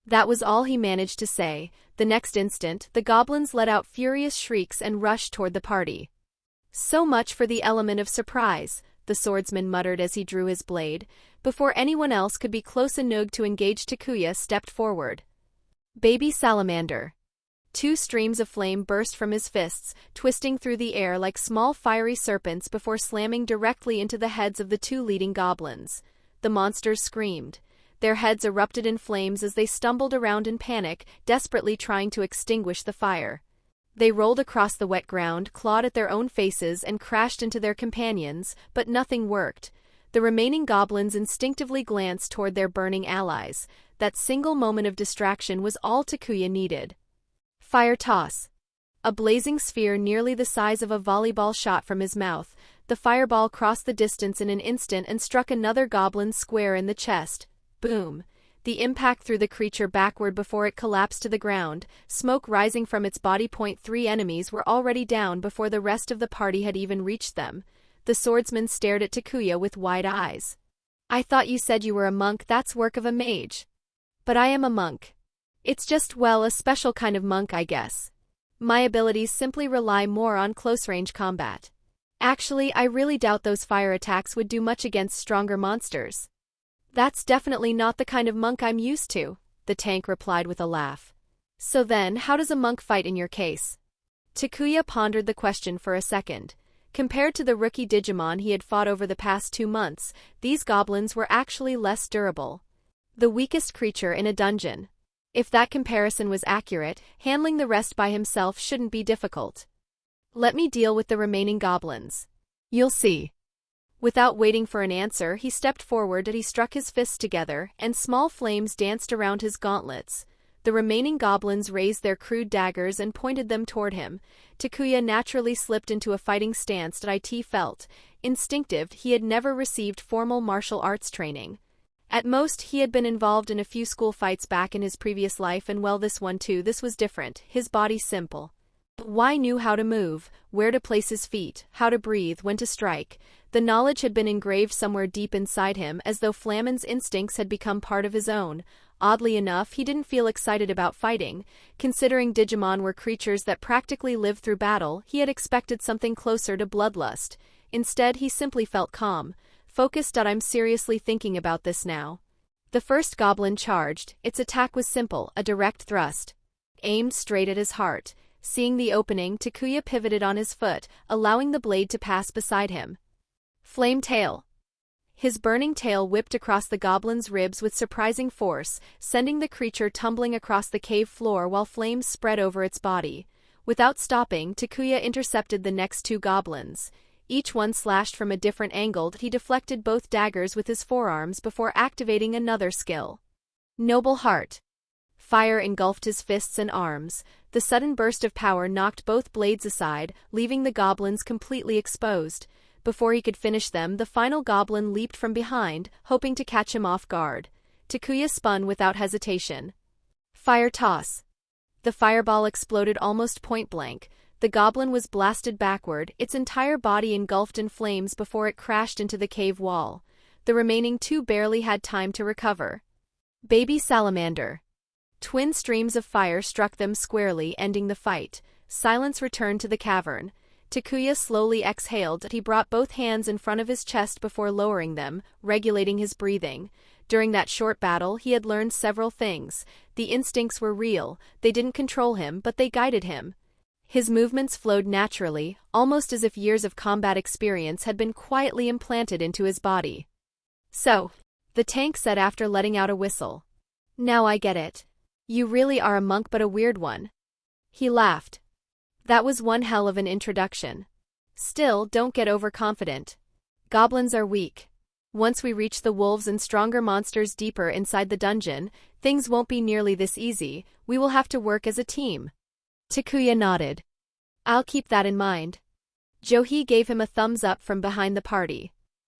That was all he managed to say. The next instant, the goblins let out furious shrieks and rushed toward the party. So much for the element of surprise, the swordsman muttered as he drew his blade. Before anyone else could be close enough to engage, Takuya stepped forward. Baby salamander. Two streams of flame burst from his fists, twisting through the air like small fiery serpents before slamming directly into the heads of the two leading goblins. The monsters screamed. Their heads erupted in flames as they stumbled around in panic, desperately trying to extinguish the fire. They rolled across the wet ground, clawed at their own faces, and crashed into their companions, but nothing worked. The remaining goblins instinctively glanced toward their burning allies. That single moment of distraction was all Takuya needed. Fire toss. A blazing sphere nearly the size of a volleyball shot from his mouth. The fireball crossed the distance in an instant and struck another goblin square in the chest. Boom. The impact threw the creature backward before it collapsed to the ground, smoke rising from its body. 3 enemies were already down before the rest of the party had even reached them. The swordsman stared at Takuya with wide eyes. I thought you said you were a monk. That's work of a mage. But I am a monk. It's just, well, a special kind of monk, I guess. My abilities simply rely more on close-range combat. Actually, I really doubt those fire attacks would do much against stronger monsters. That's definitely not the kind of monk I'm used to, the tank replied with a laugh. So then, how does a monk fight in your case? Takuya pondered the question for a second. Compared to the rookie Digimon he had fought over the past 2 months, these goblins were actually less durable. The weakest creature in a dungeon. If that comparison was accurate, handling the rest by himself shouldn't be difficult. Let me deal with the remaining goblins. You'll see. Without waiting for an answer, he stepped forward and he struck his fists together, and small flames danced around his gauntlets. The remaining goblins raised their crude daggers and pointed them toward him. Takuya naturally slipped into a fighting stance that it felt instinctive. He had never received formal martial arts training. At most, he had been involved in a few school fights back in his previous life, and well, this one too. This was different, his body simple. Why knew how to move, where to place his feet, how to breathe, when to strike. The knowledge had been engraved somewhere deep inside him, as though Flammen's instincts had become part of his own. Oddly enough, he didn't feel excited about fighting. Considering Digimon were creatures that practically lived through battle, he had expected something closer to bloodlust. Instead, he simply felt calm, focused. I'm seriously thinking about this now. The first goblin charged. Its attack was simple, a direct thrust, aimed straight at his heart. Seeing the opening, Takuya pivoted on his foot, allowing the blade to pass beside him. Flame tail. His burning tail whipped across the goblin's ribs with surprising force, sending the creature tumbling across the cave floor while flames spread over its body. Without stopping, Takuya intercepted the next 2 goblins. Each one slashed from a different angle. He deflected both daggers with his forearms before activating another skill. Noble Heart. Fire engulfed his fists and arms. The sudden burst of power knocked both blades aside, leaving the goblins completely exposed. Before he could finish them, the final goblin leaped from behind, hoping to catch him off guard. Takuya spun without hesitation. Fire toss. The fireball exploded almost point-blank. The goblin was blasted backward, its entire body engulfed in flames before it crashed into the cave wall. The remaining 2 barely had time to recover. Baby salamander. Twin streams of fire struck them squarely, ending the fight. Silence returned to the cavern. Takuya slowly exhaled. He brought both hands in front of his chest before lowering them, regulating his breathing. During that short battle, he had learned several things. The instincts were real. They didn't control him, but they guided him. His movements flowed naturally, almost as if years of combat experience had been quietly implanted into his body. So, the tank said after letting out a whistle. Now I get it. You really are a monk, but a weird one. He laughed. That was one hell of an introduction. Still, don't get overconfident. Goblins are weak. Once we reach the wolves and stronger monsters deeper inside the dungeon, things won't be nearly this easy. We will have to work as a team. Takuya nodded. I'll keep that in mind. Johee gave him a thumbs up from behind the party.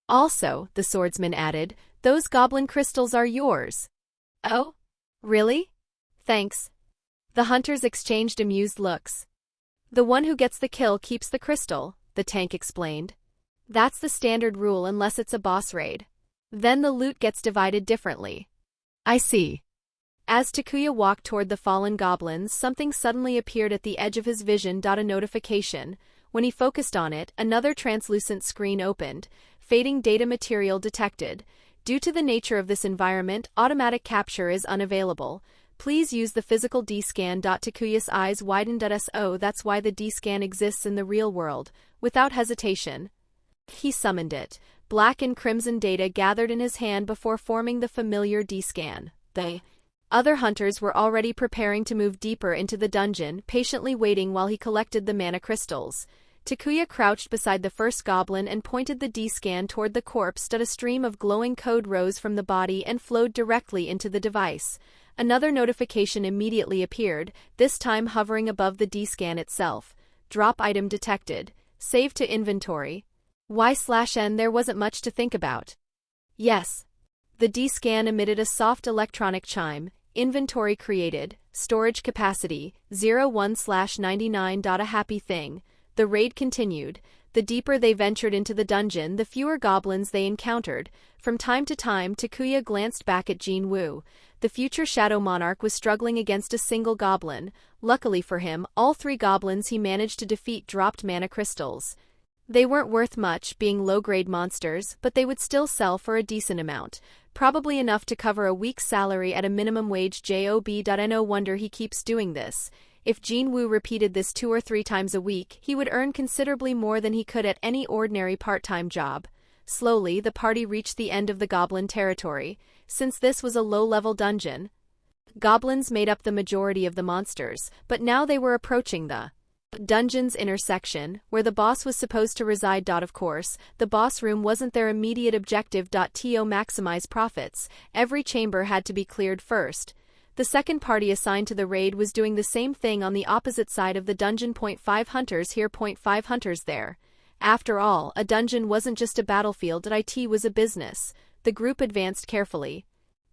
Also, the swordsman added, those goblin crystals are yours. Oh? Really? Thanks. The hunters exchanged amused looks. The one who gets the kill keeps the crystal, the tank explained. That's the standard rule unless it's a boss raid. Then the loot gets divided differently. I see. As Takuya walked toward the fallen goblins, something suddenly appeared at the edge of his vision. A notification. When he focused on it, another translucent screen opened. Fading data material detected. Due to the nature of this environment, automatic capture is unavailable. Please use the physical D-scan. Takuya's eyes widened. So that's why the D-scan exists in the real world. Without hesitation, he summoned it. Black and crimson data gathered in his hand before forming the familiar D-scan. The other hunters were already preparing to move deeper into the dungeon, patiently waiting while he collected the mana crystals. Takuya crouched beside the first goblin and pointed the D-scan toward the corpse. A stream of glowing code rose from the body and flowed directly into the device. Another notification immediately appeared, this time hovering above the D-scan itself. Drop item detected. Save to inventory. Y/N. There wasn't much to think about. Yes. The D-scan emitted a soft electronic chime. Inventory created. Storage capacity, 01/99. A happy thing. The raid continued. The deeper they ventured into the dungeon, the fewer goblins they encountered. From time to time, Takuya glanced back at Jinwoo. The future Shadow Monarch was struggling against a single goblin. Luckily for him, all 3 goblins he managed to defeat dropped mana crystals. They weren't worth much, being low-grade monsters, but they would still sell for a decent amount. Probably enough to cover a week's salary at a minimum wage job. No wonder he keeps doing this. If Jinwoo repeated this 2 or 3 times a week, he would earn considerably more than he could at any ordinary part-time job. Slowly, the party reached the end of the goblin territory. Since this was a low-level dungeon, goblins made up the majority of the monsters, but now they were approaching the dungeon's inner section, where the boss was supposed to reside. Of course, the boss room wasn't their immediate objective. To maximize profits, every chamber had to be cleared first. The second party assigned to the raid was doing the same thing on the opposite side of the dungeon. 5 hunters here, 5 hunters there. After all, a dungeon wasn't just a battlefield. It was a business. The group advanced carefully.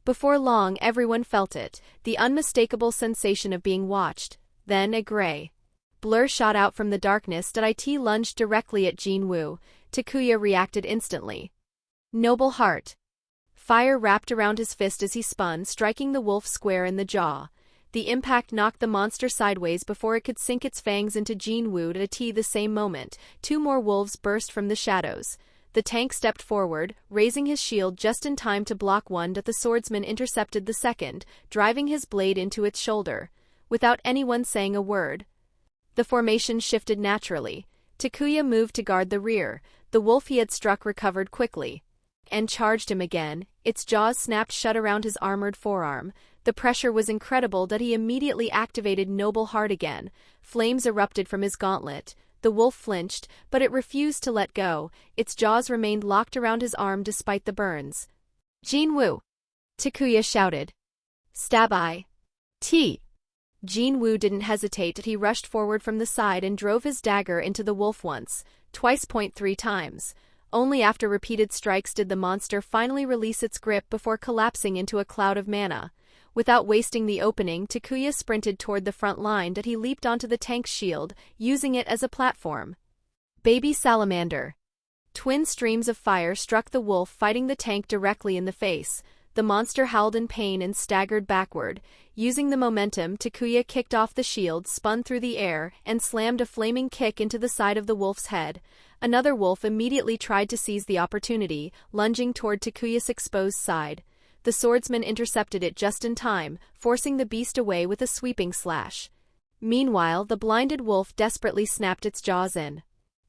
Before long, everyone felt it, the unmistakable sensation of being watched. Then a gray blur shot out from the darkness. It lunged directly at Jinwoo. Takuya reacted instantly. Noble heart. Fire wrapped around his fist as he spun, striking the wolf square in the jaw. The impact knocked the monster sideways before it could sink its fangs into Jinwoo. At the same moment, 2 more wolves burst from the shadows. The tank stepped forward, raising his shield just in time to block one. The swordsman intercepted the second, driving his blade into its shoulder. Without anyone saying a word, the formation shifted naturally. Takuya moved to guard the rear. The wolf he had struck recovered quickly and charged him again. Its jaws snapped shut around his armored forearm. The pressure was incredible. He immediately activated Noble Heart again. Flames erupted from his gauntlet. The wolf flinched, but it refused to let go. Its jaws remained locked around his arm despite the burns. Jinwoo! Takuya shouted. Stab eye. Jinwoo didn't hesitate. He rushed forward from the side and drove his dagger into the wolf once, twice, 3 times. Only after repeated strikes did the monster finally release its grip before collapsing into a cloud of mana. Without wasting the opening, Takuya sprinted toward the front line. He leaped onto the tank's shield, using it as a platform. Baby salamander. Twin streams of fire struck the wolf, fighting the tank directly in the face. The monster howled in pain and staggered backward. Using the momentum, Takuya kicked off the shield, spun through the air, and slammed a flaming kick into the side of the wolf's head. Another wolf immediately tried to seize the opportunity, lunging toward Takuya's exposed side. The swordsman intercepted it just in time, forcing the beast away with a sweeping slash. Meanwhile, the blinded wolf desperately snapped its jaws in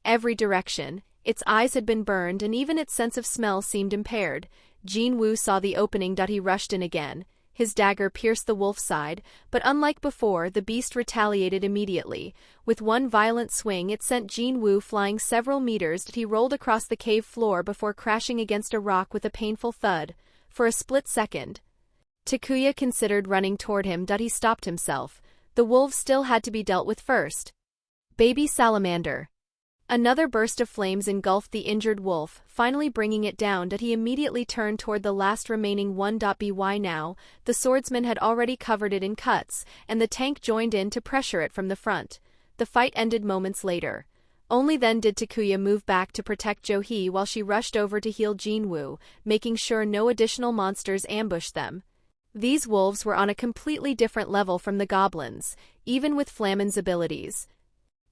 every direction. Its eyes had been burned and even its sense of smell seemed impaired. Jinwoo saw the opening. He rushed in again. His dagger pierced the wolf's side, but unlike before, the beast retaliated immediately. With one violent swing, it sent Jinwoo flying several meters. He rolled across the cave floor before crashing against a rock with a painful thud. For a split second, Takuya considered running toward him. He stopped himself. The wolves still had to be dealt with first. Baby salamander. Another burst of flames engulfed the injured wolf, finally bringing it down. He immediately turned toward the last remaining one. By now, the swordsman had already covered it in cuts, and the tank joined in to pressure it from the front. The fight ended moments later. Only then did Takuya move back to protect Johee while she rushed over to heal Jinwoo, making sure no additional monsters ambushed them. These wolves were on a completely different level from the goblins, even with Flammen's abilities.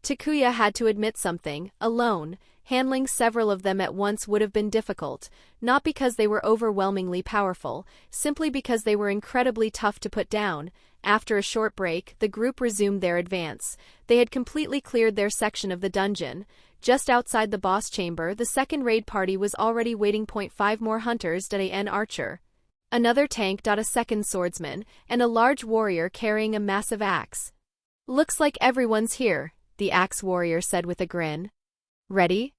Takuya had to admit something. Alone, handling several of them at once would have been difficult, not because they were overwhelmingly powerful, simply because they were incredibly tough to put down. After a short break, the group resumed their advance. They had completely cleared their section of the dungeon. Just outside the boss chamber, the second raid party was already waiting. 5 more hunters, an archer, another tank, a second swordsman, and a large warrior carrying a massive axe. "Looks like everyone's here," the axe warrior said with a grin. "Ready?"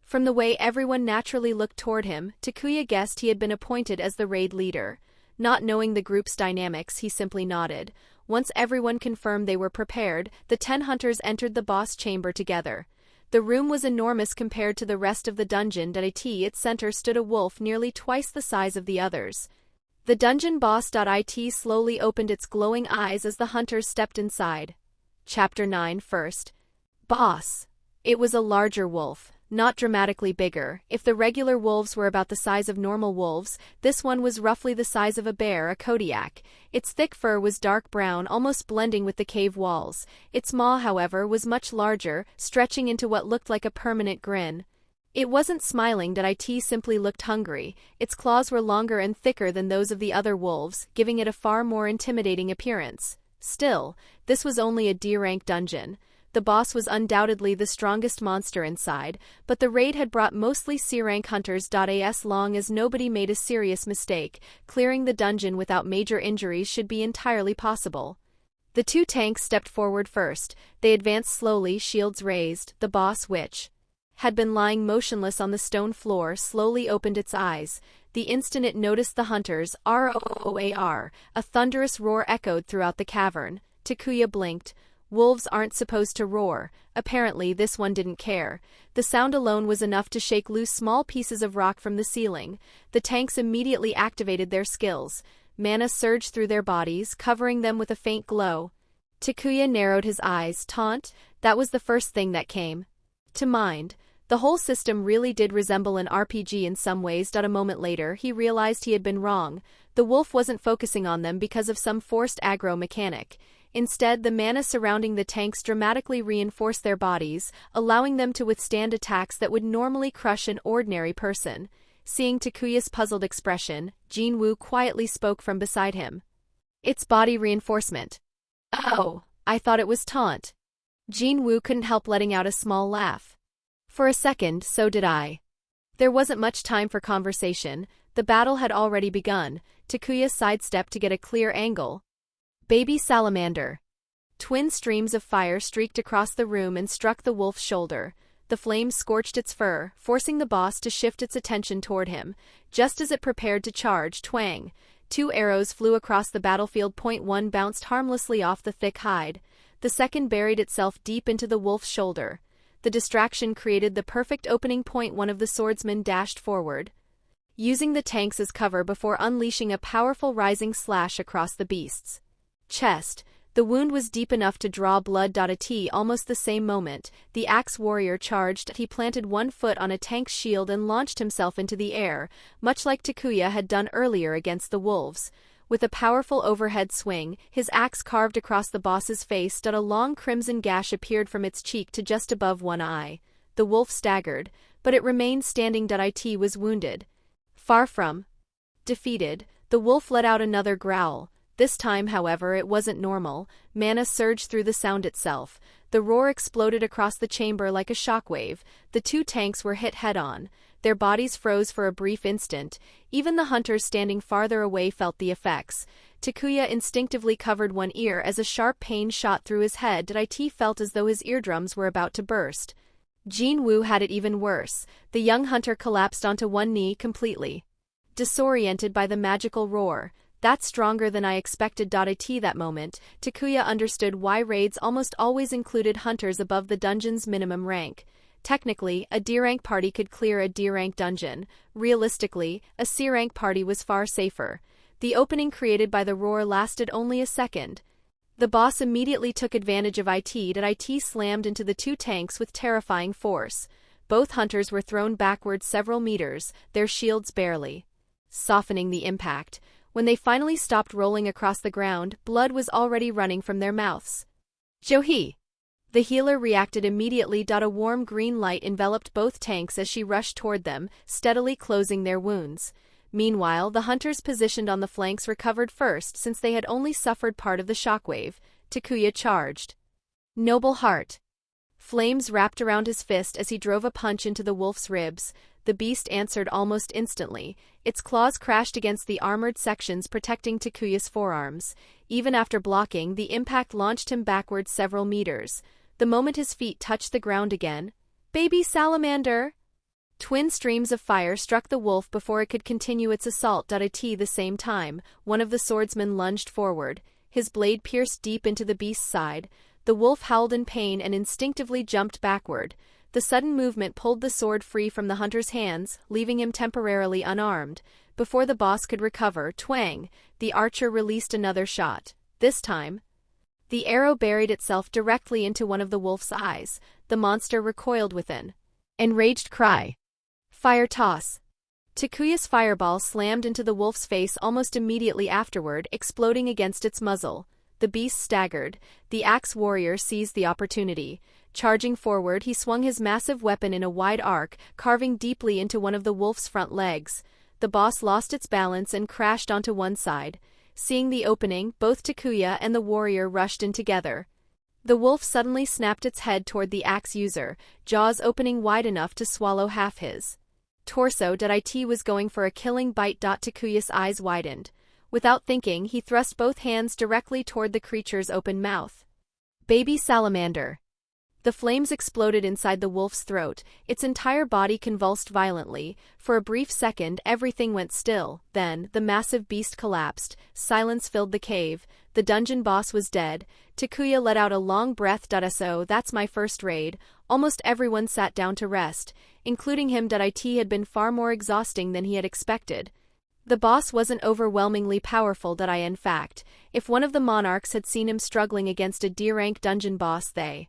From the way everyone naturally looked toward him, Takuya guessed he had been appointed as the raid leader. Not knowing the group's dynamics, he simply nodded. Once everyone confirmed they were prepared, the 10 hunters entered the boss chamber together. The room was enormous compared to the rest of the dungeon. At its center stood a wolf nearly twice the size of the others. The dungeon boss. It slowly opened its glowing eyes as the hunters stepped inside. Chapter 9 First. Boss. It was a larger wolf, not dramatically bigger. If the regular wolves were about the size of normal wolves, this one was roughly the size of a bear, a Kodiak. Its thick fur was dark brown, almost blending with the cave walls. Its maw, however, was much larger, stretching into what looked like a permanent grin. It wasn't smiling. It simply looked hungry. Its claws were longer and thicker than those of the other wolves, giving it a far more intimidating appearance. Still, this was only a D-rank dungeon. The boss was undoubtedly the strongest monster inside, but the raid had brought mostly C-rank hunters. As long as nobody made a serious mistake, clearing the dungeon without major injuries should be entirely possible. The 2 tanks stepped forward first. They advanced slowly, shields raised. The boss, which had been lying motionless on the stone floor, slowly opened its eyes. The instant it noticed the hunters, roar, a thunderous roar echoed throughout the cavern. Takuya blinked. Wolves aren't supposed to roar. Apparently, this one didn't care. The sound alone was enough to shake loose small pieces of rock from the ceiling. The tanks immediately activated their skills. Mana surged through their bodies, covering them with a faint glow. Takuya narrowed his eyes. Taunt? That was the first thing that came to mind. The whole system really did resemble an RPG in some ways. A moment later, he realized he had been wrong. The wolf wasn't focusing on them because of some forced aggro mechanic. Instead, the mana surrounding the tanks dramatically reinforced their bodies, allowing them to withstand attacks that would normally crush an ordinary person. Seeing Takuya's puzzled expression, Jinwoo quietly spoke from beside him. "It's body reinforcement." "Oh, I thought it was taunt." Jinwoo couldn't help letting out a small laugh. "For a second, so did I." There wasn't much time for conversation. The battle had already begun. Takuya sidestepped to get a clear angle. Baby salamander. Twin streams of fire streaked across the room and struck the wolf's shoulder. The flames scorched its fur, forcing the boss to shift its attention toward him. Just as it prepared to charge, twang! 2 arrows flew across the battlefield. One bounced harmlessly off the thick hide. The second buried itself deep into the wolf's shoulder. The distraction created the perfect opening. One of the swordsmen dashed forward, using the tanks as cover before unleashing a powerful rising slash across the beast's chest. The wound was deep enough to draw blood. At almost the same moment, the axe warrior charged. He planted one foot on a tank's shield and launched himself into the air, much like Takuya had done earlier against the wolves. With a powerful overhead swing, his axe carved across the boss's face. A long crimson gash appeared from its cheek to just above one eye. The wolf staggered, but it remained standing. It was wounded. Far from defeated, the wolf let out another growl. This time, however, it wasn't normal. Mana surged through the sound itself. The roar exploded across the chamber like a shockwave. The 2 tanks were hit head-on. Their bodies froze for a brief instant. Even the hunters standing farther away felt the effects. Takuya instinctively covered one ear as a sharp pain shot through his head. It felt as though his eardrums were about to burst. Jinwoo had it even worse. The young hunter collapsed onto one knee completely disoriented by the magical roar. That's stronger than I expected. At that moment, Takuya understood why raids almost always included hunters above the dungeon's minimum rank. Technically, a D-rank party could clear a D-rank dungeon. Realistically, a C-rank party was far safer. The opening created by the roar lasted only a second. The boss immediately took advantage of it. It slammed into the two tanks with terrifying force. Both hunters were thrown backwards several meters, their shields barely softening the impact. When they finally stopped rolling across the ground, blood was already running from their mouths. Johi! The healer reacted immediately. A warm green light enveloped both tanks as she rushed toward them, steadily closing their wounds. Meanwhile, the hunters positioned on the flanks recovered first since they had only suffered part of the shockwave. Takuya charged. Noble heart. Flames wrapped around his fist as he drove a punch into the wolf's ribs. The beast answered almost instantly. Its claws crashed against the armored sections protecting Takuya's forearms. Even after blocking, the impact launched him backwards several meters. The moment his feet touched the ground again, "Baby salamander!" Twin streams of fire struck the wolf before it could continue its assault. At the same time, one of the swordsmen lunged forward. His blade pierced deep into the beast's side. The wolf howled in pain and instinctively jumped backward. The sudden movement pulled the sword free from the hunter's hands, leaving him temporarily unarmed. Before the boss could recover, twang! The archer released another shot. This time, the arrow buried itself directly into one of the wolf's eyes. The monster recoiled with an enraged cry. Fire toss. Takuya's fireball slammed into the wolf's face almost immediately afterward, exploding against its muzzle. The beast staggered. The axe warrior seized the opportunity. Charging forward, he swung his massive weapon in a wide arc, carving deeply into one of the wolf's front legs. The boss lost its balance and crashed onto one side. Seeing the opening, both Takuya and the warrior rushed in together. The wolf suddenly snapped its head toward the axe user, jaws opening wide enough to swallow half his torso. It was going for a killing bite. Takuya's eyes widened. Without thinking, he thrust both hands directly toward the creature's open mouth. Baby salamander. The flames exploded inside the wolf's throat, its entire body convulsed violently. For a brief second, everything went still. Then, the massive beast collapsed. Silence filled the cave. The dungeon boss was dead. Takuya let out a long breath. So that's my first raid. Almost everyone sat down to rest, including him. It had been far more exhausting than he had expected. The boss wasn't overwhelmingly powerful. In fact, if one of the monarchs had seen him struggling against a D-rank dungeon boss, they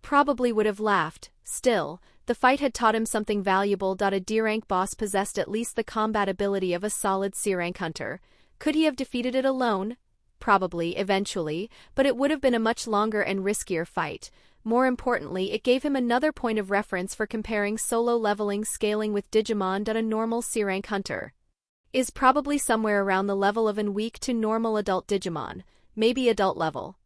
probably would have laughed. Still, the fight had taught him something valuable. A D-rank boss possessed at least the combat ability of a solid C-rank hunter. Could he have defeated it alone? Probably, eventually, but it would have been a much longer and riskier fight. More importantly, it gave him another point of reference for comparing solo leveling scaling with Digimon. A normal C-rank hunter is probably somewhere around the level of an weak to normal adult Digimon, maybe adult level.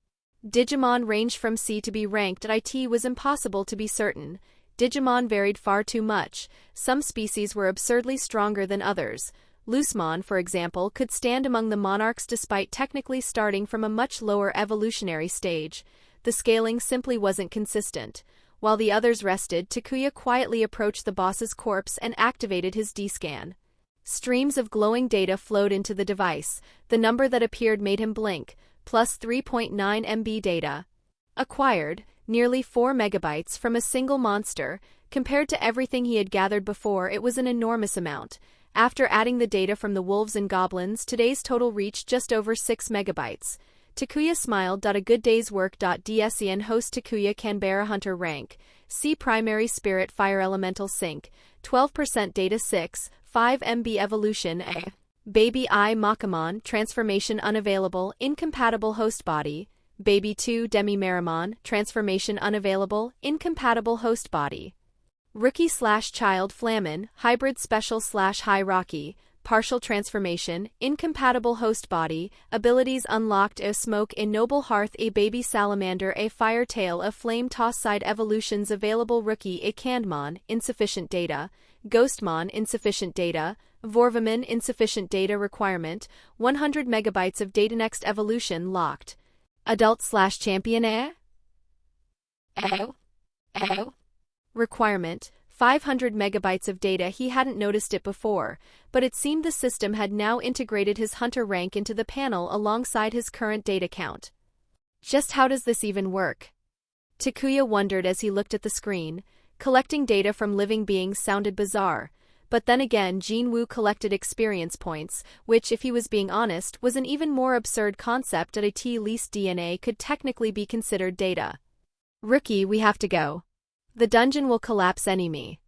Digimon ranged from C to B ranked. It was impossible to be certain. Digimon varied far too much. Some species were absurdly stronger than others. Loosemon, for example, could stand among the monarchs despite technically starting from a much lower evolutionary stage. The scaling simply wasn't consistent. While the others rested, Takuya quietly approached the boss's corpse and activated his D-scan. Streams of glowing data flowed into the device. The number that appeared made him blink. Plus 3.9 MB data. Acquired, nearly 4 megabytes from a single monster. Compared to everything he had gathered before, it was an enormous amount. After adding the data from the wolves and goblins, today's total reached just over 6 megabytes. Takuya smiled. A good day's work. DSEN host Takuya Canberra Hunter rank. C primary spirit fire elemental sync. 12% data 6, 5 MB evolution A. Baby I Makamon, transformation unavailable, incompatible host body. Baby 2 Demi-Marimon, transformation unavailable, incompatible host body. Rookie/Child Flamin, hybrid special/High Rocky, partial transformation, incompatible host body, abilities unlocked. A Smoke, a Noble Hearth, a Baby Salamander, a Fire Tail, a Flame Toss. Side evolutions available. Rookie, a Candmon, insufficient data. Ghostmon, insufficient data. Vorvamin, insufficient data requirement, 100 megabytes of data. Next evolution locked. Adult/Champion requirement, 500 megabytes of data. He hadn't noticed it before, but it seemed the system had now integrated his hunter rank into the panel alongside his current data count. Just how does this even work? Takuya wondered as he looked at the screen. Collecting data from living beings sounded bizarre, but then again Jinwoo collected experience points, which, if he was being honest, was an even more absurd concept. At least DNA could technically be considered data. Rookie, we have to go. The dungeon will collapse any me.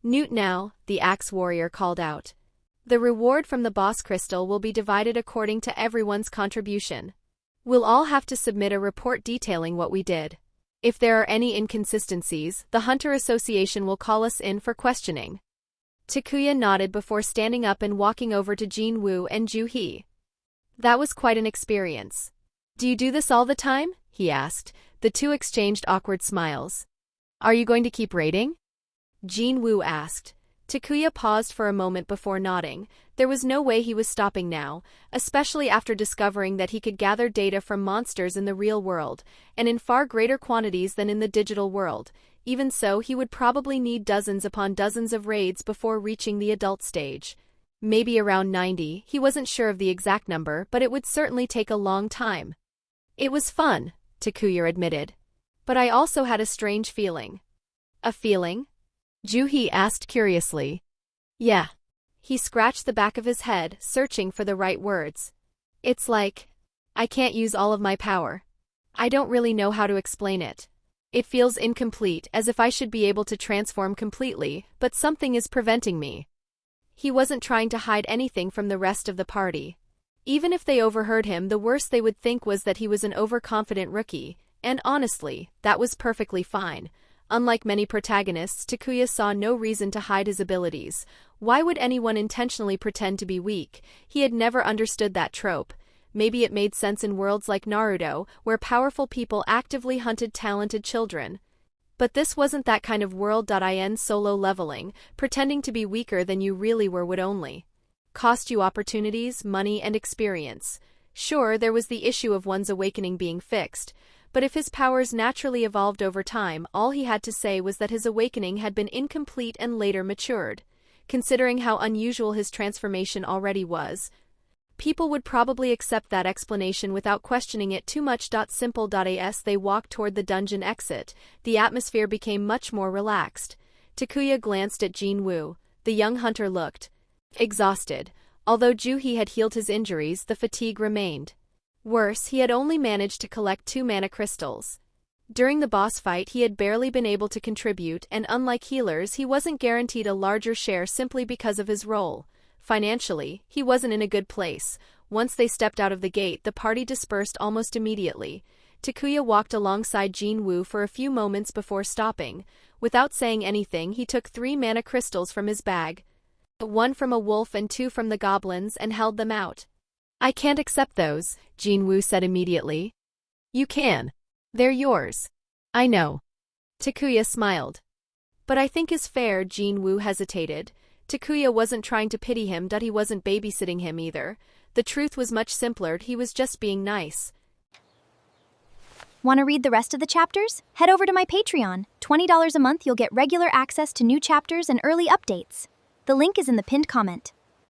Newt now, the axe warrior called out. The reward from the boss crystal will be divided according to everyone's contribution. We'll all have to submit a report detailing what we did. If there are any inconsistencies, the Hunter Association will call us in for questioning. Takuya nodded before standing up and walking over to Jinwoo and Ju-hee. That was quite an experience. Do you do this all the time? He asked. The two exchanged awkward smiles. Are you going to keep raiding? Jinwoo asked. Takuya paused for a moment before nodding. There was no way he was stopping now, especially after discovering that he could gather data from monsters in the real world, and in far greater quantities than in the digital world. Even so, he would probably need dozens upon dozens of raids before reaching the adult stage. Maybe around 90, he wasn't sure of the exact number, but it would certainly take a long time. It was fun, Takuya admitted. But I also had a strange feeling. A feeling? Ju-hee asked curiously. Yeah. He scratched the back of his head, searching for the right words. It's like, I can't use all of my power. I don't really know how to explain it. It feels incomplete, as if I should be able to transform completely, but something is preventing me. He wasn't trying to hide anything from the rest of the party. Even if they overheard him, the worst they would think was that he was an overconfident rookie, and honestly, that was perfectly fine. Unlike many protagonists, Takuya saw no reason to hide his abilities. Why would anyone intentionally pretend to be weak? He had never understood that trope. Maybe it made sense in worlds like Naruto, where powerful people actively hunted talented children. But this wasn't that kind of world. In solo leveling, pretending to be weaker than you really were would only cost you opportunities, money, and experience. Sure, there was the issue of one's awakening being fixed, but if his powers naturally evolved over time, all he had to say was that his awakening had been incomplete and later matured. Considering how unusual his transformation already was, people would probably accept that explanation without questioning it too much. Simple. As they walked toward the dungeon exit, the atmosphere became much more relaxed. Takuya glanced at Jinwoo. The young hunter looked exhausted. Although Ju-hee had healed his injuries, the fatigue remained. Worse, he had only managed to collect 2 mana crystals. During the boss fight, he had barely been able to contribute, and unlike healers, he wasn't guaranteed a larger share simply because of his role. Financially, he wasn't in a good place. Once they stepped out of the gate, the party dispersed almost immediately. Takuya walked alongside Jinwoo for a few moments before stopping. Without saying anything, he took 3 mana crystals from his bag. 1 from a wolf and 2 from the goblins, and held them out. I can't accept those, Jinwoo said immediately. You can. They're yours. I know. Takuya smiled. But I think is fair. Jinwoo hesitated. Takuya wasn't trying to pity him. He wasn't babysitting him either. The truth was much simpler. He was just being nice. Want to read the rest of the chapters? Head over to my Patreon. $20 a month, you'll get regular access to new chapters and early updates. The link is in the pinned comment.